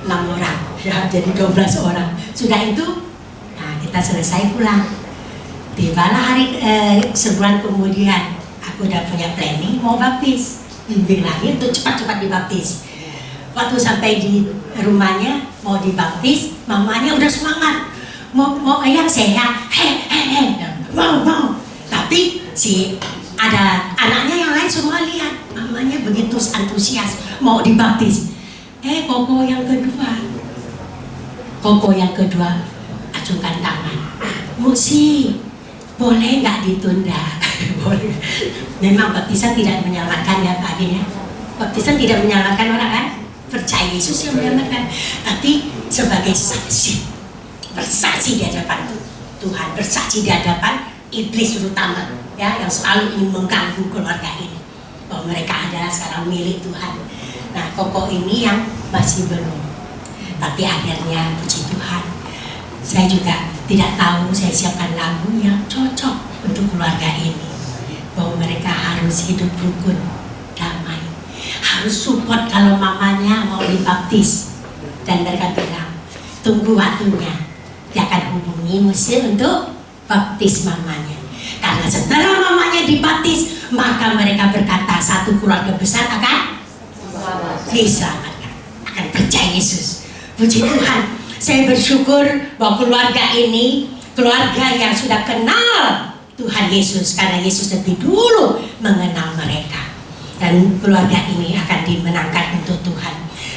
6 orang ya, jadi 12 orang. Sudah itu, nah kita selesai pulang. Tibalah hari sebulan kemudian, aku udah punya planning mau baptis. Bimbing lagi untuk cepat-cepat dibaptis. Waktu sampai di rumahnya mau dibaptis, mamanya udah semangat, mau yang sehat, mau. Tapi si ada anaknya yang lain semua lihat mamanya begitu antusias mau dibaptis. Koko yang kedua acungkan tangan. Musi, boleh nggak ditunda? Boleh. Memang baptisan tidak menyelamatkan ya Pak Adin ya. Baptisan tidak menyelamatkan orang kan? Percaya Yesus yang menyelamatkan. Tapi sebagai saksi, bersaksi di hadapan Tuhan, bersaksi di hadapan iblis terutama, ya, yang selalu ingin mengganggu keluarga ini, bahwa mereka adalah sekarang milik Tuhan. Nah, Koko ini yang masih belum, tapi akhirnya puji Tuhan, saya juga tidak tahu, saya siapkan lagu yang cocok untuk keluarga ini, bahwa mereka harus hidup rukun, damai, harus support kalau mamanya mau dibaptis, dan mereka bilang tunggu waktunya, dia akan hubungi Musa untuk baptis mamanya, karena setelah mamanya dibaptis maka mereka berkata satu keluarga besar akan diselamatkan, akan percaya Yesus. Puji Tuhan, saya bersyukur bahwa keluarga ini keluarga yang sudah kenal Tuhan Yesus, karena Yesus lebih dulu mengenal mereka, dan keluarga ini akan dimenangkan untuk Tuhan.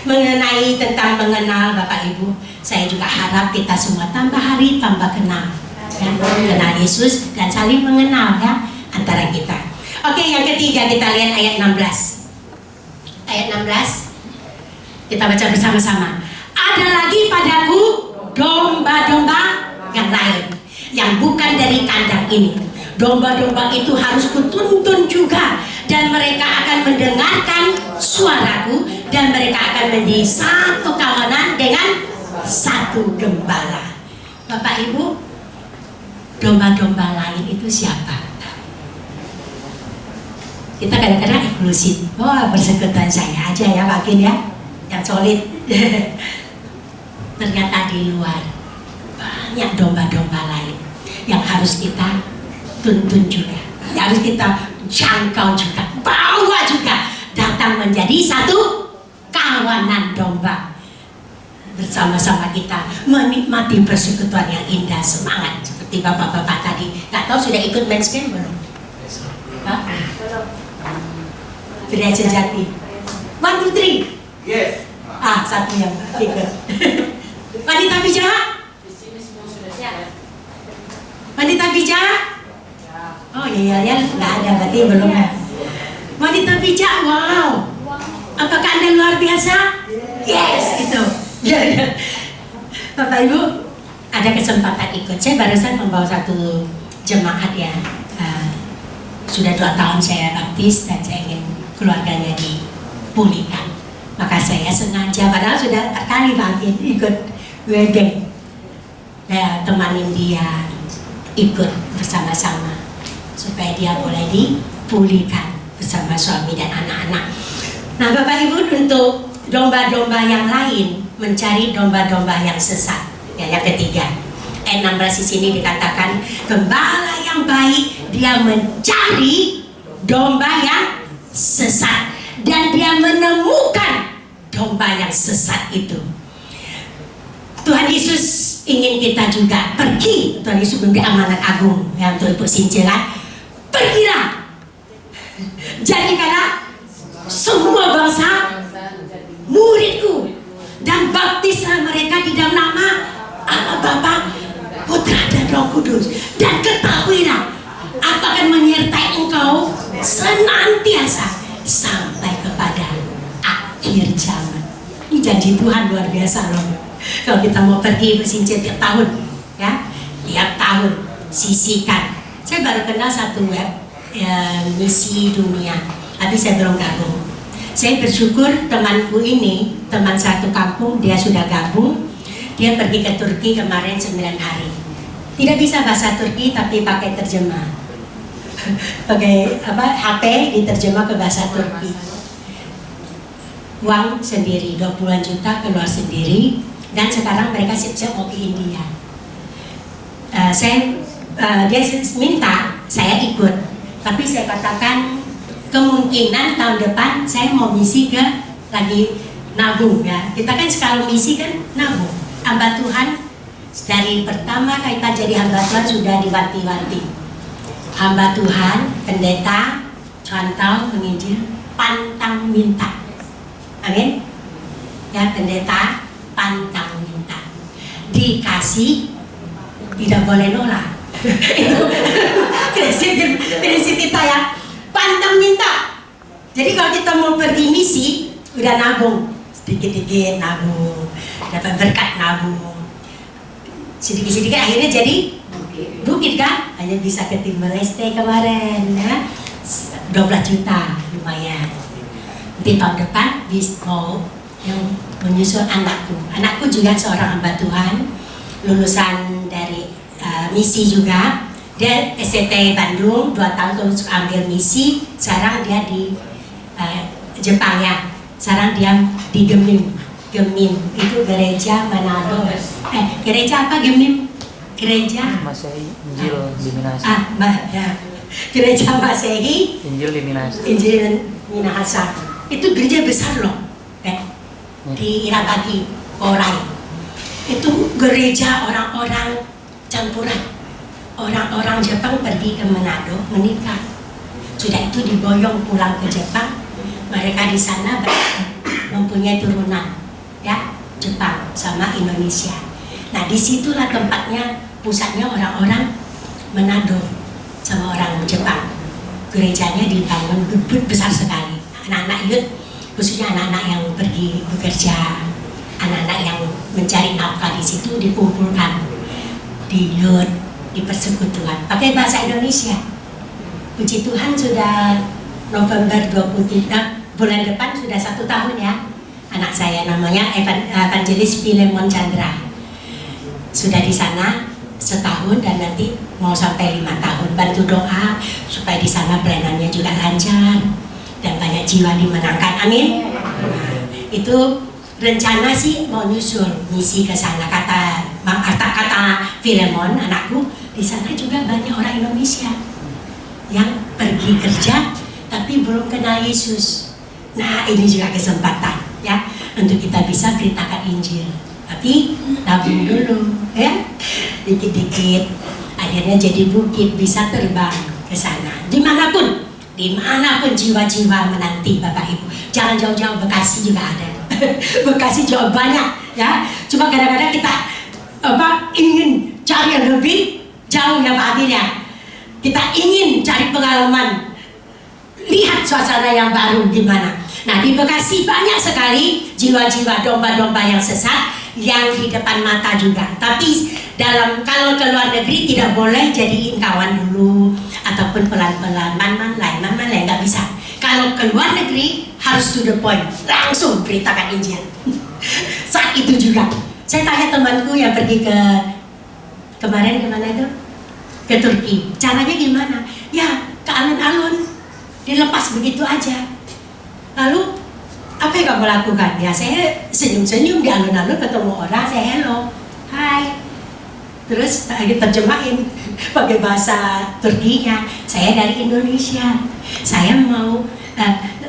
Mengenai tentang mengenal Bapak Ibu, saya juga harap kita semua tambah hari tambah kenal, ya, kenal Yesus dan saling mengenal, ya, antara kita. Oke, yang ketiga kita lihat ayat 16. Ayat 16 kita baca bersama-sama. Ada lagi padaku domba-domba yang lain, yang bukan dari kandang ini. Domba-domba itu harus kutuntun juga, dan mereka akan mendengarkan suaraku, dan mereka akan menjadi satu kawanan dengan satu gembala. Bapak Ibu, domba-domba lain itu siapa? Kita kadang-kadang eksklusif. Wah, persekutuan saya aja ya, makin ya, yang solid. Ternyata di luar banyak domba-domba lain yang harus kita tuntun juga, yang harus kita jangkau juga, bawa juga, datang menjadi satu kawanan domba. Bersama-sama kita menikmati persekutuan yang indah, semangat seperti bapak-bapak tadi. Gak tahu sudah ikut men's camp belum? Pria sejati. 1, 2, 3. Yes. Satu yang ikut. Wanita bijak? Wanita bijak? Oh iya, nggak ada, berarti belum ya. Wanita bijak, wow. Apakah Anda luar biasa? Yes, itu. Bapak Ibu, ada kesempatan ikut. Saya barusan membawa satu jemaat ya. Sudah 2 tahun saya baptis dan saya ingin keluarganya dipulihkan. Maka saya sengaja, padahal sudah kali baptis ikut wedding. Saya temanin dia ikut bersama-sama supaya dia boleh dipulihkan bersama suami dan anak-anak. Nah, Bapak Ibu, untuk domba-domba yang lain mencari domba-domba yang sesat. Ya, yang ketiga, ayat 16 di sini dikatakan gembala yang baik dia mencari domba yang sesat dan dia menemukan domba yang sesat itu. Tuhan Yesus ingin kita juga pergi. Tuhan Yesus memberi amanat agung ya untuk Ibu Sincela. Pergilah, jadikanlah semua bangsa muridku dan baptislah mereka di dalam nama Allah Bapa, Putra dan Roh Kudus, dan ketahuilah aku akan menyertai engkau senantiasa sampai kepada akhir zaman. Ini janji Tuhan luar biasa loh. Kalau kita mau pergi bersincir tiap tahun, ya, tiap tahun sisihkan. Saya baru kenal satu web misi dunia, tapi saya belum gabung. Saya bersyukur temanku ini, teman satu kampung, dia sudah gabung. Dia pergi ke Turki kemarin 9 hari. Tidak bisa bahasa Turki tapi pakai terjemah. Pakai HP diterjemah ke bahasa Turki. Uang sendiri, 20-an juta keluar sendiri. Dan sekarang mereka siap-siap mau ke India. Dia minta saya ikut, tapi saya katakan kemungkinan tahun depan saya mau misi ke lagi nabung ya. Kita kan kalau misi kan nabung. Hamba Tuhan dari pertama kita jadi hamba Tuhan sudah diwanti-wanti. Hamba Tuhan, pendeta, contoh menginjil, pantang minta. Amin. Ya, pendeta pantang minta. Dikasih tidak boleh nolak. Prinsip kita ya, pantang minta. Jadi kalau kita mau pergi misi, udah nabung, sedikit-sedikit nabung, dapat berkat nabung, sedikit-sedikit akhirnya jadi Bukit kan? Hanya bisa ke Timor Leste kemarin ya. 12 juta lumayan. Nanti tahun depan mau yang menyusul anakku. Anakku juga seorang hamba Tuhan, lulusan dari misi juga. Dia SCT Bandung 2 tahun terus ambil misi. Sekarang dia di Jepang ya. Sekarang dia di Gemim itu gereja Manado. Gereja apa Gemim? Gereja Masehi Injil di Minahasa. Ya. Gereja Masehi Injil di Minahasa. Injil Minahasa. Itu gereja besar loh, di Irabagi, Korai. Itu gereja orang-orang campuran. Orang-orang Jepang pergi ke Manado menikah. Sudah itu diboyong pulang ke Jepang. Mereka di sana mempunyai turunan, ya, Jepang sama Indonesia. Nah, disitulah tempatnya, pusatnya orang-orang Manado sama orang Jepang. Gerejanya dibangun besar sekali. Anak-anak youth, khususnya anak-anak yang pergi bekerja, anak-anak yang mencari nafkah di situ dikumpulkan di youth, di persekutuan. Pakai bahasa Indonesia. Puji Tuhan sudah November 23, bulan depan sudah 1 tahun ya. Anak saya namanya Evangelis Filemon Chandra. Sudah di sana setahun dan nanti mau sampai 5 tahun. Bantu doa supaya di sana pelayanannya juga lancar dan banyak jiwa dimenangkan. Amin. Itu rencana sih mau nyusul misi ke sana. Kata Filemon anakku, di sana juga banyak orang Indonesia yang pergi kerja tapi belum kenal Yesus. Nah, ini juga kesempatan ya untuk kita bisa beritakan Injil. Tapi nabung dulu ya, dikit-dikit akhirnya jadi bukit, bisa terbang ke sana. Dimanapun jiwa-jiwa menanti Bapak Ibu. Jangan jauh-jauh, Bekasi juga ada. Bekasi jauh banyak ya. Cuma kadang-kadang kita ingin cari yang lebih jauh ya Pak Adil ya. Kita ingin cari pengalaman, lihat suasana yang baru gimana. Nah, di Bekasi banyak sekali jiwa-jiwa domba-domba yang sesat yang di depan mata juga. Tapi kalau ke luar negeri tidak boleh jadiin kawan dulu ataupun pelan-pelan man nggak bisa. Kalau ke luar negeri harus to the point, langsung beritakan Injil. Saat itu juga saya tanya temanku yang pergi kemarin kemana itu? Ke Turki. Caranya gimana? Ya, ke alun-alun, dilepas begitu aja. Lalu apa yang kamu lakukan? Ya, saya senyum-senyum di alun-alun, ketemu orang, saya hello, hai. Terus terjemahin pakai bahasa Turkinya. Saya dari Indonesia. Saya mau.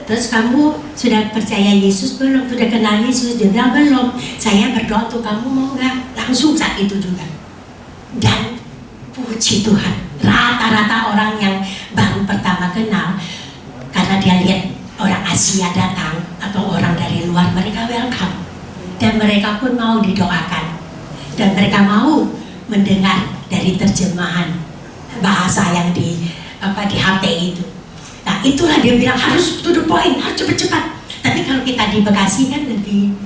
Terus kamu sudah percaya Yesus belum? Sudah kenal Yesus? Dia bilang belum. Saya berdoa untuk kamu, mau nggak? Langsung saat itu juga. Dan puji Tuhan, rata-rata orang yang baru pertama kenal, karena dia lihat orang Asia datang atau orang dari luar, mereka welcome. Dan mereka pun mau didoakan. Dan mereka mau mendengar dari terjemahan bahasa yang di HP itu. Nah, itulah dia bilang harus to the point, harus cepat-cepat. Tapi kalau kita di Bekasi kan lebih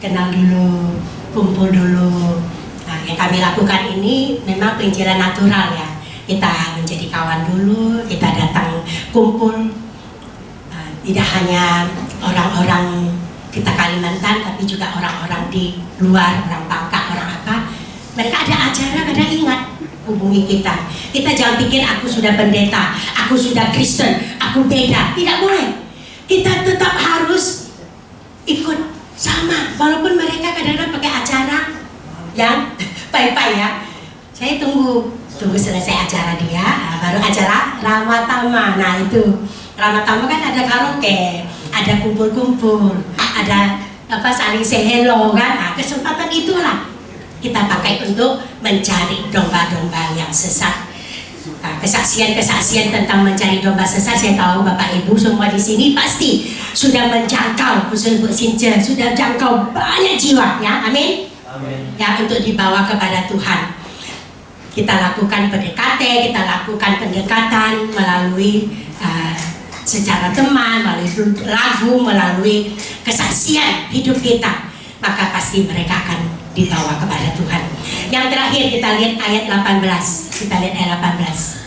kenal dulu, kumpul dulu. Nah, yang kami lakukan ini memang penginjilan natural ya. Kita menjadi kawan dulu, kita datang kumpul. Tidak hanya orang-orang kita Kalimantan, tapi juga orang-orang di luar, orang Bangka, orang apa. Mereka ada acara, kadang ingat hubungi kita. Kita jangan pikir aku sudah pendeta, aku sudah Kristen, aku beda. Tidak boleh. Kita tetap harus ikut sama, walaupun mereka kadang-kadang pakai acara yang pai-pai ya. Saya tunggu selesai acara dia, baru acara Ramatama. Nah itu Ramatama kan ada karaoke, ada kumpul-kumpul, ada saling say hello kan. Nah, kesempatan itulah kita pakai untuk mencari domba-domba yang sesat. Nah, kesaksian tentang mencari domba sesat, saya tahu Bapak Ibu semua di sini pasti sudah menjangkau, khusus Bu Sinja sudah jangkau banyak jiwa ya, amin. Amin. Ya, untuk dibawa kepada Tuhan. Kita lakukan PDKT, kita lakukan pendekatan melalui secara teman, melalui lagu, melalui kesaksian hidup kita, maka pasti mereka akan dibawa kepada Tuhan. Yang terakhir kita lihat ayat 18. Kita lihat ayat 18.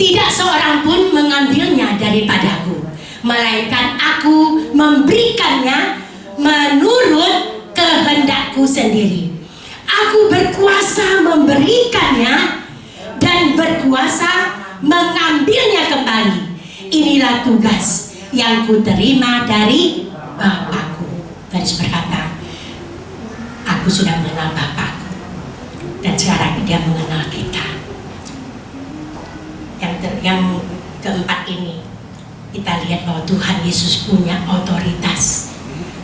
Tidak seorang pun mengambilnya daripadaku, melainkan aku memberikannya menurut kehendakku sendiri. Aku berkuasa memberikannya dan berkuasa mengambilnya kembali. Inilah tugas yang kuterima dari Bapakku. Yesus berkata, aku sudah mengenal Bapakku dan sekarang dia mengenal kita. Yang keempat ini kita lihat bahwa Tuhan Yesus punya otoritas,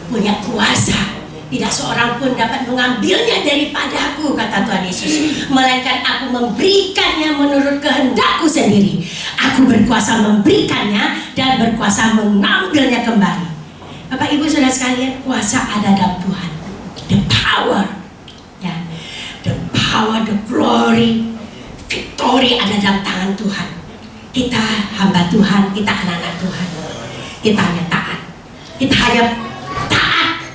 punya kuasa. Tidak seorang pun dapat mengambilnya daripadaku, kata Tuhan Yesus, melainkan aku memberikannya menurut kehendakku sendiri. Aku berkuasa memberikannya dan berkuasa mengambilnya kembali. Bapak Ibu Saudara sekalian, kuasa ada dalam Tuhan. The power, ya, the power, the glory, victory ada dalam tangan Tuhan. Kita hamba Tuhan, kita anak-anak Tuhan. Kita hanya taat. Kita hanya taat,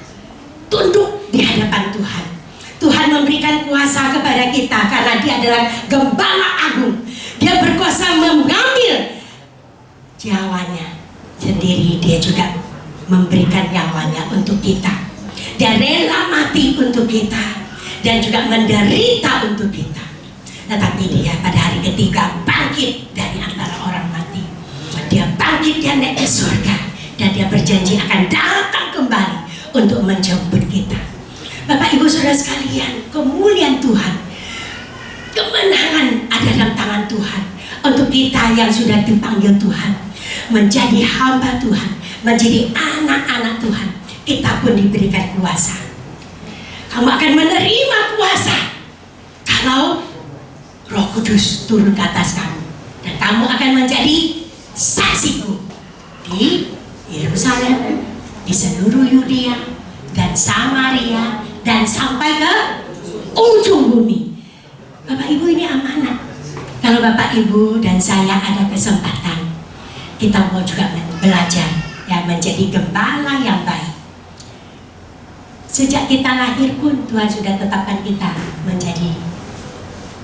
tunduk di hadapan Tuhan. Tuhan memberikan kuasa kepada kita karena Dia adalah Gembala Agung. Dia berkuasa mengambil nyawanya sendiri. Dia juga memberikan nyawanya untuk kita. Dia rela mati untuk kita dan juga menderita untuk kita. Tetapi Dia pada hari ketiga bangkit dari antara orang mati. Dia bangkit, Dia naik ke surga, dan Dia berjanji akan datang kembali untuk menjemput kita. Bapak Ibu Saudara sekalian, kemuliaan Tuhan, kemenangan ada dalam tangan Tuhan. Untuk kita yang sudah dipanggil Tuhan menjadi hamba Tuhan, menjadi anak-anak Tuhan, kita pun diberikan kuasa. Kamu akan menerima kuasa kalau Roh Kudus turun ke atas kamu, dan kamu akan menjadi saksiku di Yerusalem, di seluruh Yudea dan Samaria, dan sampai ke ujung bumi. Bapak Ibu, ini amanat. Kalau Bapak Ibu dan saya ada kesempatan, kita mau juga belajar ya, menjadi gembala yang baik. Sejak kita lahir pun Tuhan sudah tetapkan kita menjadi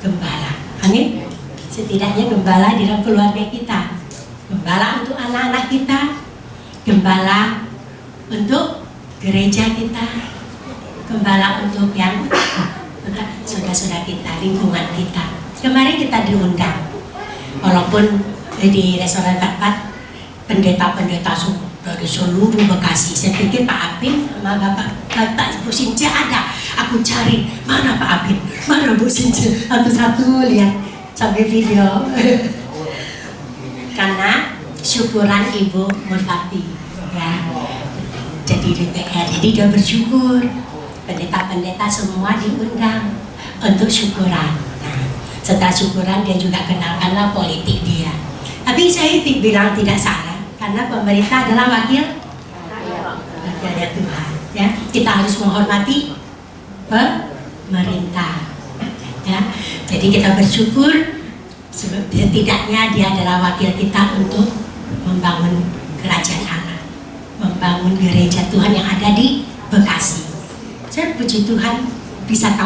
gembala. Amin. Setidaknya gembala di dalam keluarga kita, gembala untuk anak-anak kita, gembala untuk gereja kita, gembala untuk yang saudara-saudara kita, lingkungan kita. Kemarin kita diundang, walaupun di restoran Fatpat pendeta-pendeta dari seluruh Bekasi. Saya pikir Pak Apin sama Bapak Bu Sinja ada. Aku cari, mana Pak Apin, mana Bu Sinja, satu-satu lihat sampai video. Karena syukuran Ibu Murfati, ya, jadi DPR, jadi dia bersyukur. Pendeta-pendeta semua diundang untuk syukuran. Nah, setelah syukuran dia juga kenalkanlah politik dia. Tapi saya bilang tidak salah, karena pemerintah adalah wakil Tuhan. Ya, kita harus menghormati pemerintah. Ya, jadi kita bersyukur. Setidaknya dia adalah wakil kita untuk membangun kerajaan Allah, membangun gereja Tuhan yang ada di Bekasi. Saya puji Tuhan bisa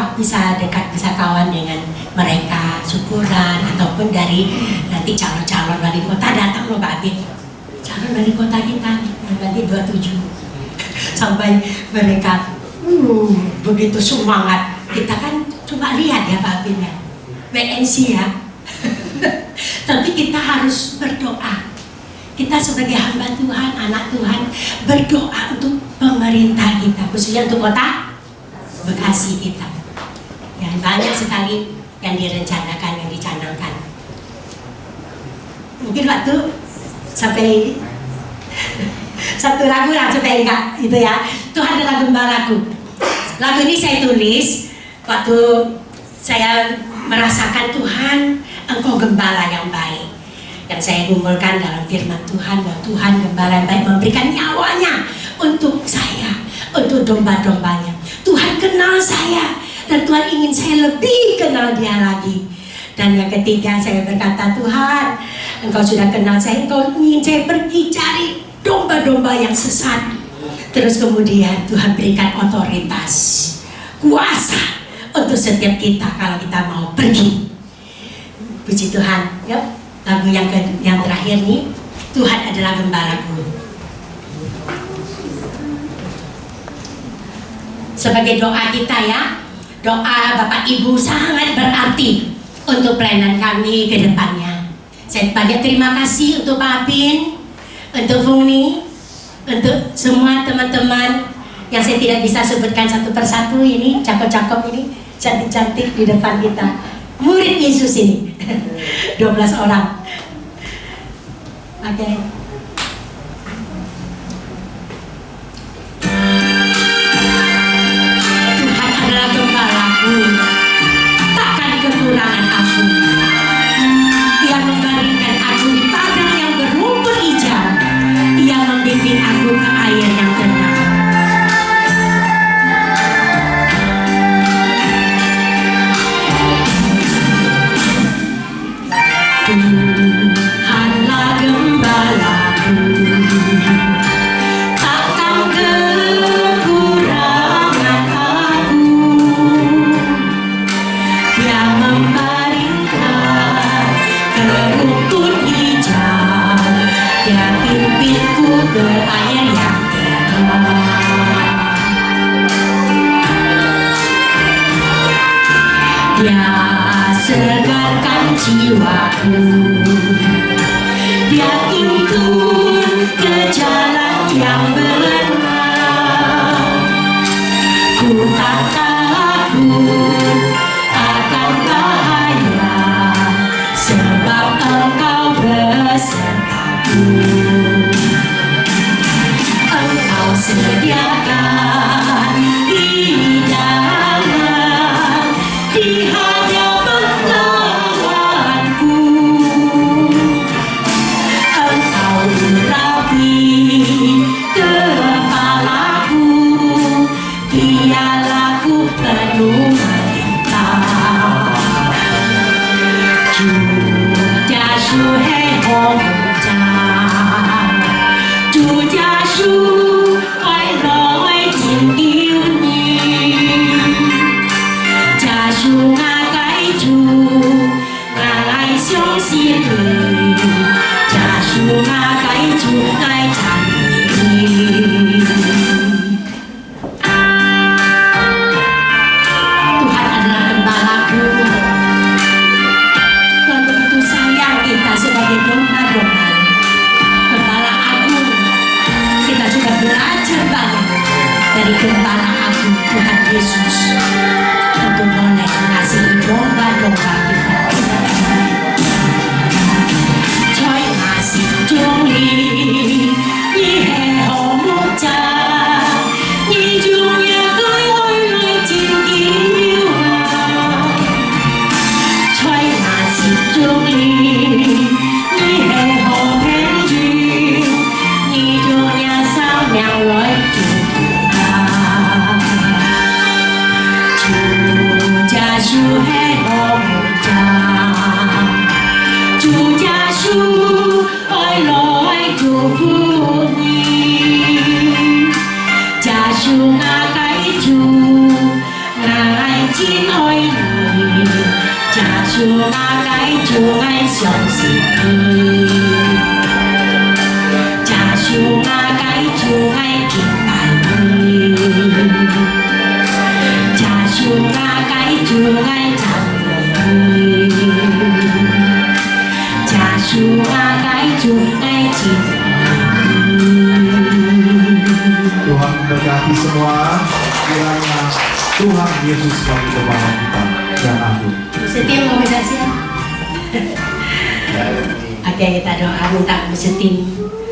dekat, bisa kawan dengan mereka, syukuran, ataupun dari nanti calon-calon wali kota datang loh Pak Abid, calon wali kota kita nanti 27 sampai mereka begitu semangat. Kita kan cuma lihat ya Pak Abid ya, WNC ya. Tapi kita harus berdoa. Kita sebagai hamba Tuhan, anak Tuhan, berdoa untuk pemerintah kita, khususnya untuk kota Bekasi kita. Ya, banyak sekali yang direncanakan, yang dicanangkan. Mungkin waktu sampai satu lagu lah supaya enggak itu ya. Tuhan adalah gembalaku. Lagu ini saya tulis waktu saya merasakan Tuhan, Engkau gembala yang baik. Yang saya kumpulkan dalam firman Tuhan, bahwa Tuhan gembala yang baik memberikan nyawanya untuk saya, untuk domba-dombanya. Tuhan kenal saya, dan Tuhan ingin saya lebih kenal Dia lagi. Dan yang ketiga saya berkata, Tuhan, Engkau sudah kenal saya, Engkau ingin saya pergi cari domba-domba yang sesat. Terus kemudian Tuhan berikan otoritas, kuasa untuk setiap kita kalau kita mau pergi. Puji Tuhan. Yuk, lagu yang terakhir nih, Tuhan adalah gembalaku. Sebagai doa kita ya, doa Bapak Ibu sangat berarti untuk pelayanan kami ke depannya. Saya banyak terima kasih untuk Pak Apin, untuk Fungni, untuk semua teman-teman yang saya tidak bisa sebutkan satu persatu ini, cakep-cakep ini, cantik-cantik di depan kita. Murid Yesus ini, 12 orang. Oke. Tuhan adalah gembalaku, takkan kekurangan aku. Ia membaringkan aku di padang yang berumput hijau. Ia membimbing aku ke air yang tenang. Tuhanlah gembalaku, takkan kekurangan aku. Dia membaringkan ke rumput hijau, dia pimpinku ke air yang tenang. Dia segarkan jiwaku, dia tuntun ke jalan yang benar. Ku tak takut akan bahaya, sebab Engkau besertaku. Engkau sediakan hidangan di hadapan lawanku. Engkau urapi kepalaku, biarlah ku penuh menderita. Chúa Giêsu hãy hồn cha, Chúa Giêsu ơi nói tình yêu nhiều. Giêsu ngài cái Chúa, ngài sống xin người. Giêsu ngài cái Chúa, ngài chẳng nghỉ. Tuhan adalah gembalaku. Tuhan begitu sayang kita sebagai domba-domba. Gembala agung. Kita sudah belajar banyak dari gembala agung Tuhan Yesus untuk boleh mengasihi domba-domba kita. Chúa masih juli, Nhĩ hồ một cha, Nhĩ chung nhà cưới ôi nuôi chim kiêu hò. Chúa masih juli, Nhĩ hồ hẹn duyên, Nhĩ chung nhà sao nhau lối chung ta. Chúa Giêsu hãy ôm một cha, Chúa Giêsu ơi lối祝福你。Giêsu ngài cái Chúa, ngài chính ơi你。Giêsu ngài cái Chúa, ngài相信你。Giêsu ngài cái Chúa, ngài敬拜你。Giêsu ngài cái Chúa, ngài讚美你。Giêsu ngài cái Chúa, ngài cinta你。 Tuhan memberkati semua. Kiranya Tuhan Yesus sebagai gembala kita yang agung. Setia mau bisa siap? Oke, kita doa minta Setim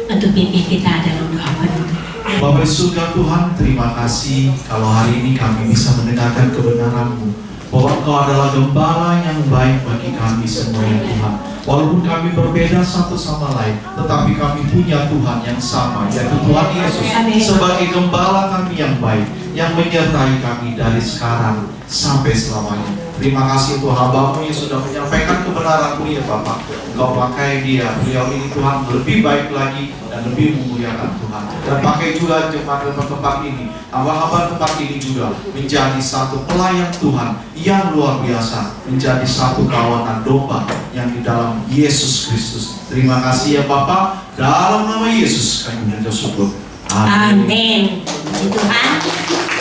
untuk pimpin kita dalam doa penutup. Bapa surga Tuhan, terima kasih kalau hari ini kami bisa mendengarkan kebenaran-Mu, bahwa Engkau adalah gembala yang baik bagi kami semua ya Tuhan. Walaupun kami berbeda satu sama lain, tetapi kami punya Tuhan yang sama, yaitu Tuhan Yesus sebagai gembala kami yang baik. yang menyertai kami dari sekarang sampai selamanya. Terima kasih untuk hamba-Mu yang sudah menyampaikan kebenaran-Mu ya Bapak. Engkau pakai dia, beliau ini Tuhan lebih baik lagi dan lebih memuliakan Tuhan. Dan pakai juga jemaat tempat ini, hamba-hamba tempat ini juga menjadi satu pelayan Tuhan yang luar biasa, menjadi satu kawanan domba yang di dalam Yesus Kristus. Terima kasih ya Bapak, dalam nama Yesus kami mengucap syukur. Amin. Amin. Puji Tuhan.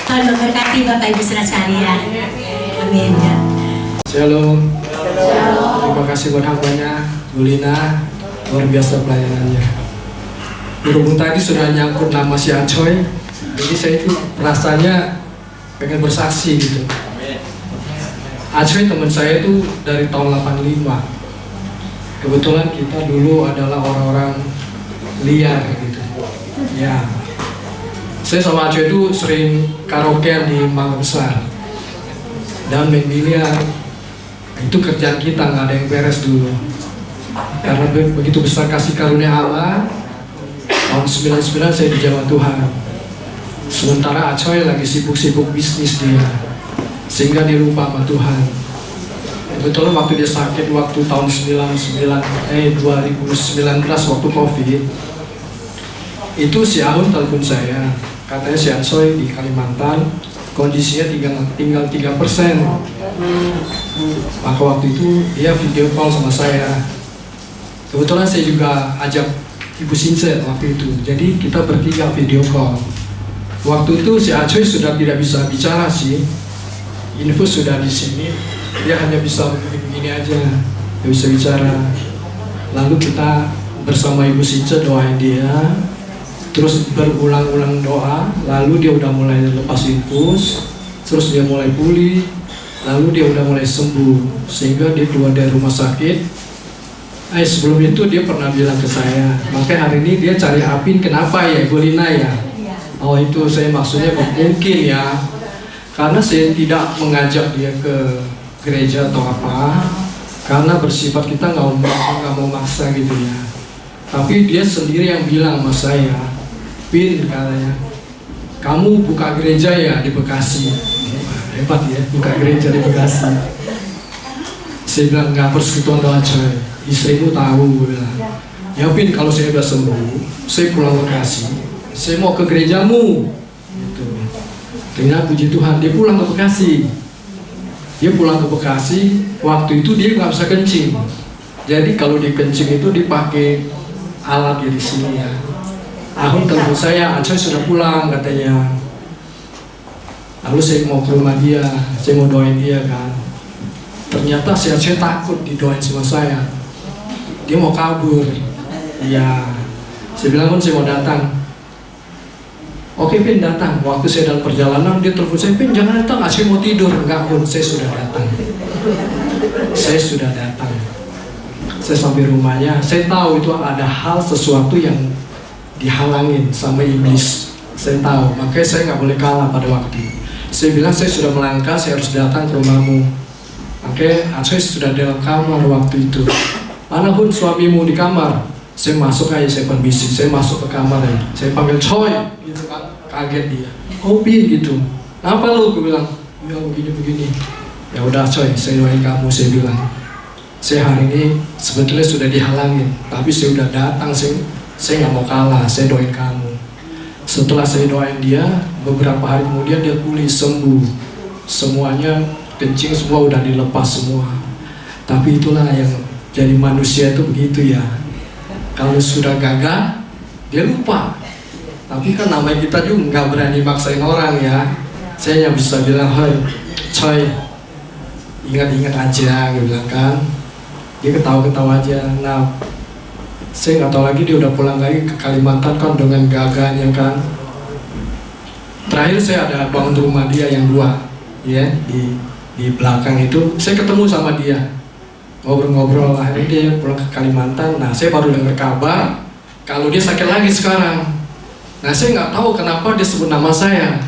Tuhan memberkati Bapak Ibu saudara sekalian. Amin ya. Shalom. Terima kasih buat hambanya, Bu Lina, luar biasa pelayanannya. Berhubung tadi sudah nyangkut nama si Acoy, jadi saya itu rasanya pengen bersaksi gitu. Acoy teman saya itu dari tahun 85. Kebetulan kita dulu adalah orang-orang liar gitu. Ya. Saya sama Acoy itu sering karaokean di Mangga Besar dan main biliar. Itu kerjaan kita, nggak ada yang beres dulu. Karena begitu besar kasih karunia Allah, tahun 99 saya dijamah Tuhan. Sementara Acoy lagi sibuk-sibuk bisnis dia, sehingga dia lupa sama Tuhan. Kebetulan waktu dia sakit waktu tahun 2019 waktu Covid, itu si Ahun telepon saya, katanya si Acoy di Kalimantan kondisinya tinggal 3%. Maka waktu itu dia video call sama saya. Kebetulan saya juga ajak Ibu Sinset waktu itu. Jadi kita bertiga video call. Waktu itu si Acoy sudah tidak bisa bicara sih. Infus sudah di sini. Dia hanya bisa begini aja, tidak bisa bicara. Lalu kita bersama Ibu Sinset doain dia. Terus berulang-ulang doa. Lalu dia udah mulai lepas infus. Terus dia mulai pulih. Lalu dia udah mulai sembuh, sehingga dia keluar dari rumah sakit. Sebelum itu dia pernah bilang ke saya, makanya hari ini dia cari Apin, kenapa ya, Bu Lina ya? Oh itu saya maksudnya mungkin ya, karena saya tidak mengajak dia ke gereja atau apa, karena bersifat kita nggak mau maksa gitu ya. Tapi dia sendiri yang bilang sama saya, Pin katanya, kamu buka gereja ya di Bekasi. Hebat ya, buka gereja di Bekasi. Saya bilang nggak persekutuan doa Coy, istrimu tahu, gue bilang. Ya Pin, kalau saya udah sembuh, saya pulang Bekasi, saya mau ke gerejamu. Gitu. Ternyata puji Tuhan, dia pulang ke Bekasi. Dia pulang ke Bekasi, waktu itu dia nggak bisa kencing. Jadi kalau dia kencing itu dipakai alat di sini ya. Ahun telepon saya, Acoy sudah pulang katanya. Lalu saya mau ke rumah dia, saya mau doain dia kan. Ternyata saya takut didoain sama saya. Dia mau kabur. Iya. Saya bilang, saya mau datang. Oke Pin, datang. Waktu saya dalam perjalanan, dia telepon saya, Pin jangan datang, saya mau tidur. Enggak Pun, saya sudah datang. Saya sudah datang. Saya sampai rumahnya, saya tahu itu ada hal sesuatu yang dihalangin sama iblis. Saya tahu, makanya saya nggak boleh kalah pada waktu itu. Saya bilang saya sudah melangkah, saya harus datang ke rumahmu. Oke, saya sudah dalam kamar waktu itu. Mana Hun suamimu di kamar? Saya masuk aja, saya permisi, saya masuk ke kamar aja. Saya panggil Coy, gitu kan, kaget dia. Oh Pin gitu. Kenapa lu? Gue bilang, ya begini. Ya udah Coy, saya doain kamu, saya bilang. Saya hari ini sebetulnya sudah dihalangin, tapi saya udah datang, saya nggak mau kalah, saya doain kamu. Setelah saya doain dia, beberapa hari kemudian dia pulih, sembuh. Semuanya kencing semua udah dilepas semua. Tapi itulah yang jadi manusia itu begitu ya. Kalau sudah gagal, dia lupa. Tapi kan namanya kita juga nggak berani maksain orang ya. Saya hanya bisa bilang, hei, Coy, ingat-ingat aja, gitu bilang kan. Dia ketawa-ketawa aja. Nah, saya nggak tahu lagi dia udah pulang lagi ke Kalimantan kan dengan gagahnya kan. Terakhir saya ada bangun rumah dia yang 2 ya di belakang itu. Saya ketemu sama dia, ngobrol-ngobrol. Akhirnya dia pulang ke Kalimantan. Nah saya baru dengar kabar kalau dia sakit lagi sekarang. Nah saya nggak tahu kenapa dia sebut nama saya.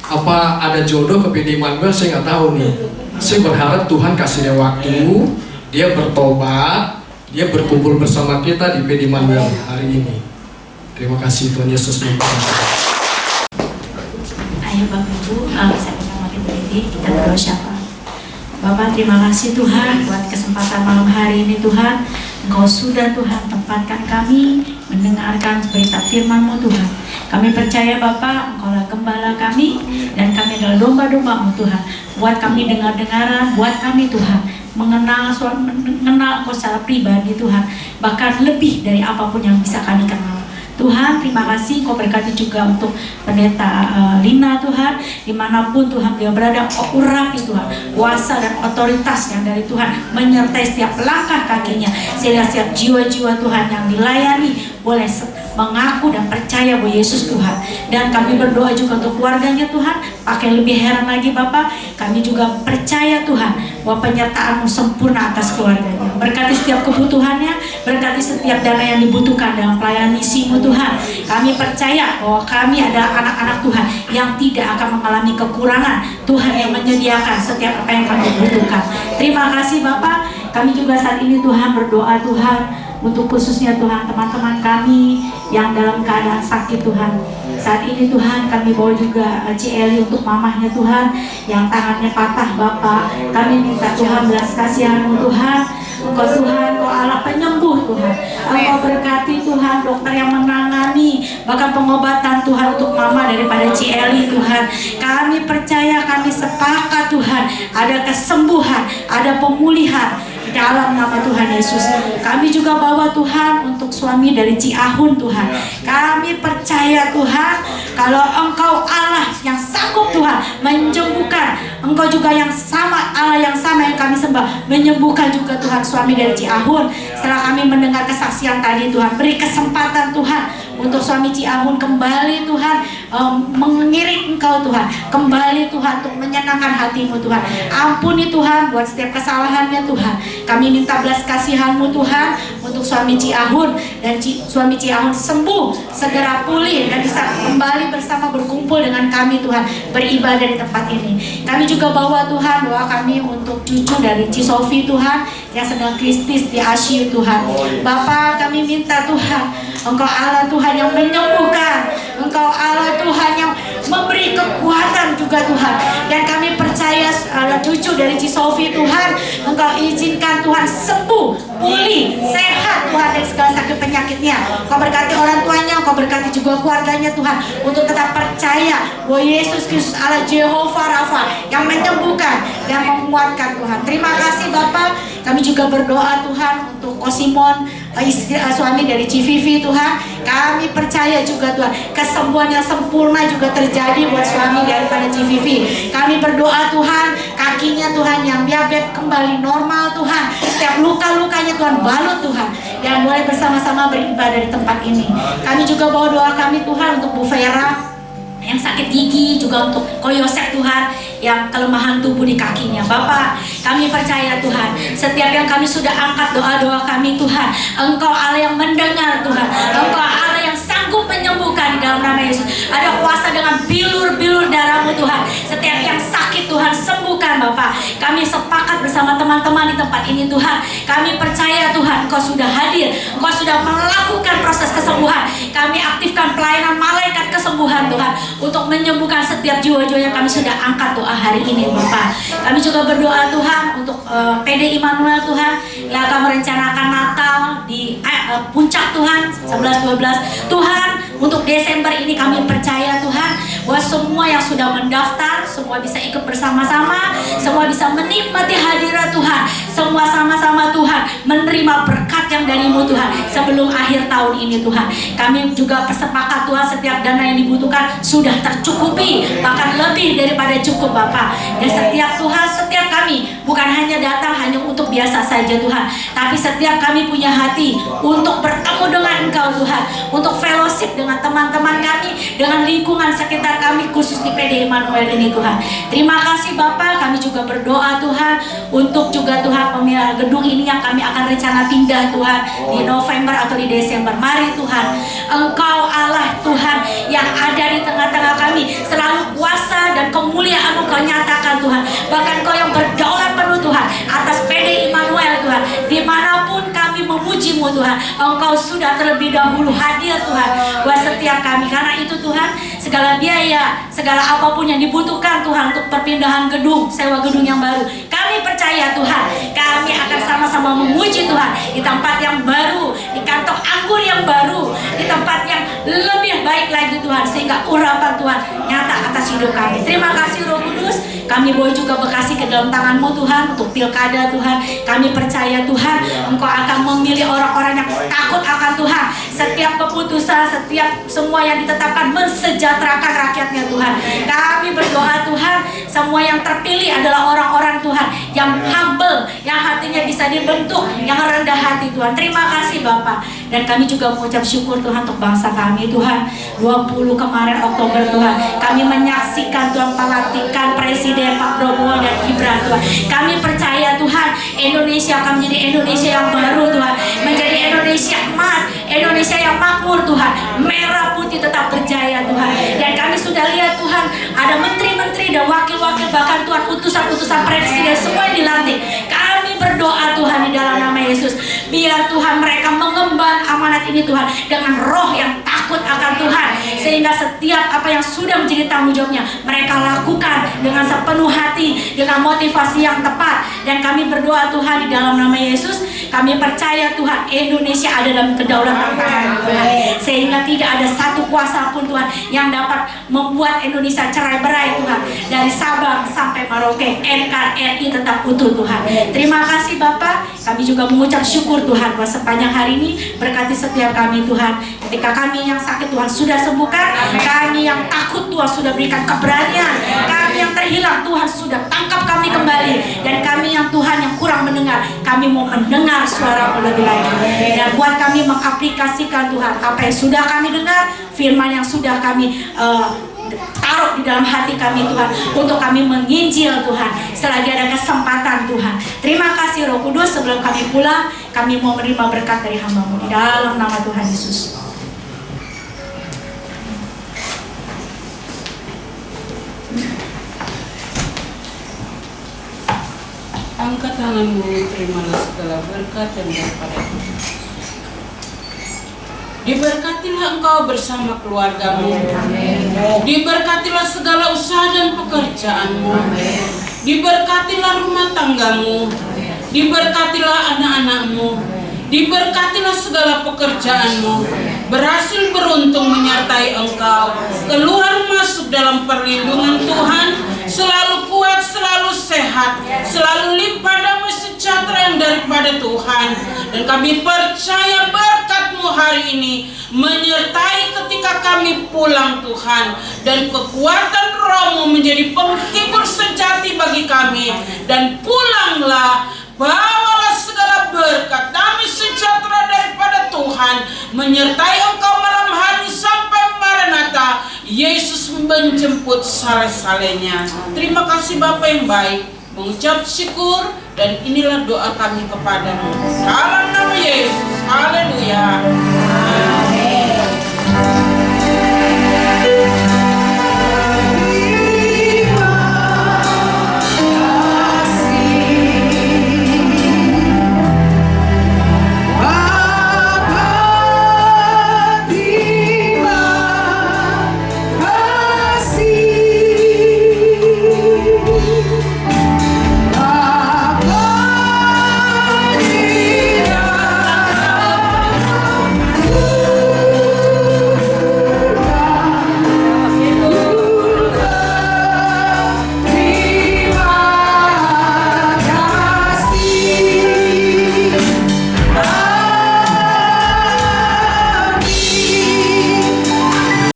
Apa ada jodoh ke PD Manuel, saya nggak tahu nih. Saya berharap Tuhan kasih dia waktu, dia bertobat, dia berkumpul bersama kita di PD Manuel hari ini. Terima kasih Tuhan Yesus memberkati. Ayo Ayo Bapak Ibu, saya akan makin berdiri, kita berdoa syafaat. Bapak, terima kasih Tuhan buat kesempatan malam hari ini Tuhan. Engkau sudah Tuhan tempatkan kami mendengarkan berita firman-Mu Tuhan. Kami percaya Bapak, Engkaulah gembala kami dan kami adalah domba-domba-Mu Tuhan. Buat kami dengar-dengaran, buat kami Tuhan mengenal Engkau secara pribadi Tuhan, bahkan lebih dari apapun yang bisa kami kenal. Tuhan, terima kasih Kau berkati juga untuk pendeta Lina Tuhan, dimanapun Tuhan dia berada, Kau urapi Tuhan kuasa dan otoritas yang dari Tuhan menyertai setiap langkah kakinya, sehingga setiap jiwa-jiwa Tuhan yang dilayani boleh mengaku dan percaya bahwa Yesus Tuhan. Dan kami berdoa juga untuk keluarganya Tuhan, pakai lebih heran lagi Bapak, kami juga percaya Tuhan bahwa penyertaan-Mu sempurna atas keluarganya. Berkati setiap kebutuhannya, berkati setiap dana yang dibutuhkan dalam pelayanan misi-Mu Tuhan. Kami percaya bahwa kami adalah anak-anak Tuhan yang tidak akan mengalami kekurangan. Tuhan yang menyediakan setiap apa yang kami butuhkan. Terima kasih Bapak. Kami juga saat ini Tuhan berdoa Tuhan untuk khususnya Tuhan teman-teman kami yang dalam keadaan sakit Tuhan. Saat ini Tuhan kami bawa juga Eli untuk mamahnya Tuhan yang tangannya patah Bapak. Kami minta Tuhan belas kasihan-Mu Tuhan. Engkau Tuhan, Kau Allah penyembuh Tuhan. Engkau berkati Tuhan dokter yang menangani bahkan pengobatan Tuhan untuk mama daripada Eli Tuhan. Kami percaya, kami sepakat Tuhan, ada kesembuhan, ada pemulihan dalam nama Tuhan Yesus. Kami juga bawa Tuhan untuk suami dari Ciahun Tuhan. Kami percaya Tuhan, kalau Engkau Allah yang sanggup Tuhan menyembuhkan, Engkau juga yang sama, Allah yang sama yang kami sembah, menyembuhkan juga Tuhan suami dari Ciahun. Setelah kami mendengar kesaksian tadi Tuhan, beri kesempatan Tuhan untuk suami Ciahun kembali Tuhan mengiring Engkau Tuhan, kembali Tuhan untuk menyenangkan hati-Mu Tuhan. Ampuni Tuhan buat setiap kesalahannya Tuhan. Kami minta belas kasihan-Mu Tuhan untuk suami Ciahun, dan suami Ciahun sembuh, segera pulih dan bisa kembali bersama berkumpul dengan kami Tuhan, beribadah di tempat ini. Kami juga bawa Tuhan doa kami untuk cucu dari Cisofi Tuhan yang sedang kritis di ICU Tuhan. Bapak, kami minta Tuhan, Engkau Allah Tuhan yang menyembuhkan, Engkau Allah Tuhan yang memberi kekuatan juga Tuhan. Dan kami percaya cucu dari Cisofi Tuhan, Engkau izinkan Tuhan sembuh, pulih, sehat Tuhan dari segala sakit penyakitnya. Kau berkati orang tuanya, Kau berkati juga keluarganya Tuhan, untuk tetap percaya bahwa Yesus Kristus Allah Jehovah Rafa yang menyembuhkan dan menguatkan Tuhan. Terima kasih Bapak. Kami juga berdoa Tuhan untuk Kosimon, suami dari Civivi Tuhan. Kami percaya juga Tuhan, kesembuhan yang sempurna juga terjadi buat suami daripada Civivi. Kami berdoa Tuhan, kakinya Tuhan yang diabetes kembali normal Tuhan. Setiap luka-lukanya Tuhan balut Tuhan, dan boleh bersama-sama beribadah di tempat ini. Kami juga bawa doa kami Tuhan untuk Bu Vera yang sakit gigi, juga untuk Ko Yosef Tuhan yang kelemahan tubuh di kakinya. Bapak, kami percaya Tuhan, setiap yang kami sudah angkat doa-doa kami Tuhan, Engkau Allah yang mendengar Tuhan, Engkau Allah yang sanggup menyembuhkan di dalam nama Yesus. Ada kuasa dengan bilur-bilur darah-Mu Tuhan. Setiap yang sakit Tuhan sembuhkan Bapak. Kami sepakat bersama teman-teman di tempat ini Tuhan. Kami percaya Tuhan, Engkau sudah hadir, Engkau sudah melakukan proses kesembuhan. Kami aktifkan pelayanan malaikat kesembuhan Tuhan, untuk menyembuhkan setiap jiwa-jiwa yang kami sudah angkat doa hari ini Bapak. Kami juga berdoa Tuhan untuk PD Immanuel Tuhan yang akan merencanakan Natal di puncak Tuhan 11-12 Tuhan. Untuk Desember ini kami percaya Tuhan bahwa semua yang sudah mendaftar, semua bisa ikut bersama-sama, semua bisa menikmati hadirat Tuhan, semua sama-sama Tuhan menerima berkat yang dari-Mu Tuhan sebelum akhir tahun ini Tuhan. Kami juga bersepakat Tuhan, setiap dana yang dibutuhkan sudah tercukupi, bahkan lebih daripada cukup Bapak. Dan setiap Tuhan, setiap kami bukan hanya datang hanya untuk biasa saja Tuhan, tapi setiap kami punya hati untuk bertemu dengan Engkau Tuhan, untuk fellowship dengan teman-teman kami, dengan lingkungan sekitar kami, khusus di PD Immanuel ini Tuhan. Terima kasih Bapak. Kami juga berdoa Tuhan untuk juga Tuhan pemilik gedung ini yang kami akan rencana pindah Tuhan di November atau di Desember. Mari Tuhan, Engkau Allah Tuhan yang ada di tengah-tengah kami, selalu kuasa dan kemuliaan Engkau nyatakan Tuhan. Bahkan Engkau yang berdaulat penuh Tuhan atas PD Immanuel Tuhan, dimanapun kami memuji-Mu Tuhan. Tuhan, Engkau sudah terlebih dahulu hadir Tuhan buat setiap kami. Karena itu Tuhan, segala biaya, segala apapun yang dibutuhkan Tuhan untuk perpindahan gedung, sewa gedung yang baru, kami percaya Tuhan, kami akan sama-sama memuji Tuhan di tempat yang baru, di kantong anggur yang baru, di tempat yang lebih baik lagi Tuhan, sehingga urapan Tuhan nyata atas hidup kami. Terima kasih Roh Kudus, kami boleh juga Bekasi ke dalam tangan-Mu Tuhan untuk pilkada Tuhan. Kami percaya Tuhan, Engkau akan memilih orang-orang yang takut akan Tuhan. Setiap keputusan, setiap semua yang ditetapkan mensejahterakan rakyatnya Tuhan. Kami berdoa Tuhan, semua yang terpilih adalah orang-orang Tuhan yang humble, yang hatinya bisa dibentuk, yang rendah hati Tuhan. Terima kasih Bapak. Dan kami juga mengucap syukur Tuhan untuk bangsa kami Tuhan. 20 kemarin Oktober Tuhan, kami menyaksikan Tuhan pelantikan Presiden Pak Prabowo dan Gibran Tuhan. Kami percaya Tuhan, Indonesia akan menjadi Indonesia yang baru Tuhan, menjadi Indonesia emas, Indonesia yang makmur Tuhan, merah putih tetap berjaya Tuhan. Dan kami sudah lihat Tuhan, ada menteri-menteri dan wakil-wakil, bahkan Tuhan utusan-utusan presiden semua yang dilantik. Kami berdoa Tuhan di dalam nama Yesus, biar Tuhan mereka mengemban amanat ini Tuhan dengan roh yang takut akan Tuhan, sehingga setiap apa yang sudah menjadi tanggung jawabnya mereka lakukan dengan sepenuh hati, dengan motivasi yang tepat. Dan kami berdoa Tuhan di dalam nama Yesus, kami percaya Tuhan, Indonesia ada dalam kedaulatan tangan Tuhan, sehingga tidak ada satu kuasa pun Tuhan yang dapat membuat Indonesia cerai-berai Tuhan. Dari Sabang sampai Merauke, NKRI tetap utuh Tuhan. Terima kasih Bapak. Kami juga mengucap syukur Tuhan buat sepanjang hari ini, berkati setiap kami Tuhan. Ketika kami yang sakit Tuhan sudah sembuhkan, kami yang takut Tuhan sudah berikan keberanian, kami yang terhilang Tuhan sudah tangkap kami kembali, dan kami yang Tuhan yang kurang mendengar, kami mau mendengar suara lebih lagi. Dan buat kami mengaplikasikan Tuhan apa yang sudah kami dengar, firman yang sudah kami taruh di dalam hati kami Tuhan, untuk kami menginjil Tuhan selagi ada kesempatan Tuhan. Terima kasih Roh Kudus. Sebelum kami pulang, kami mau menerima berkat dari hamba-Mu di dalam nama Tuhan Yesus. Angkat tanganmu, terimalah segala berkat dan daripada Tuhan. Diberkatilah engkau bersama keluargamu. Diberkatilah segala usaha dan pekerjaanmu. Diberkatilah rumah tanggamu. Diberkatilah anak-anakmu. Diberkatilah segala pekerjaanmu. Berhasil beruntung menyertai engkau. Keluar masuk dalam perlindungan Tuhan. Selalu kuat, selalu sehat, selalu limpah damai sejahtera yang daripada Tuhan. Dan kami percaya berkat-Mu hari ini menyertai ketika kami pulang Tuhan, dan kekuatan Roh-Mu menjadi penghibur sejati bagi kami. Dan pulanglah, bawalah segala berkat, damai sejahtera daripada Tuhan menyertai engkau malam hari sampai Maranatha, Yesus menjemput sale-salenya. Terima kasih Bapa yang baik, mengucap syukur, dan inilah doa kami kepadamu dalam nama Yesus. Haleluya.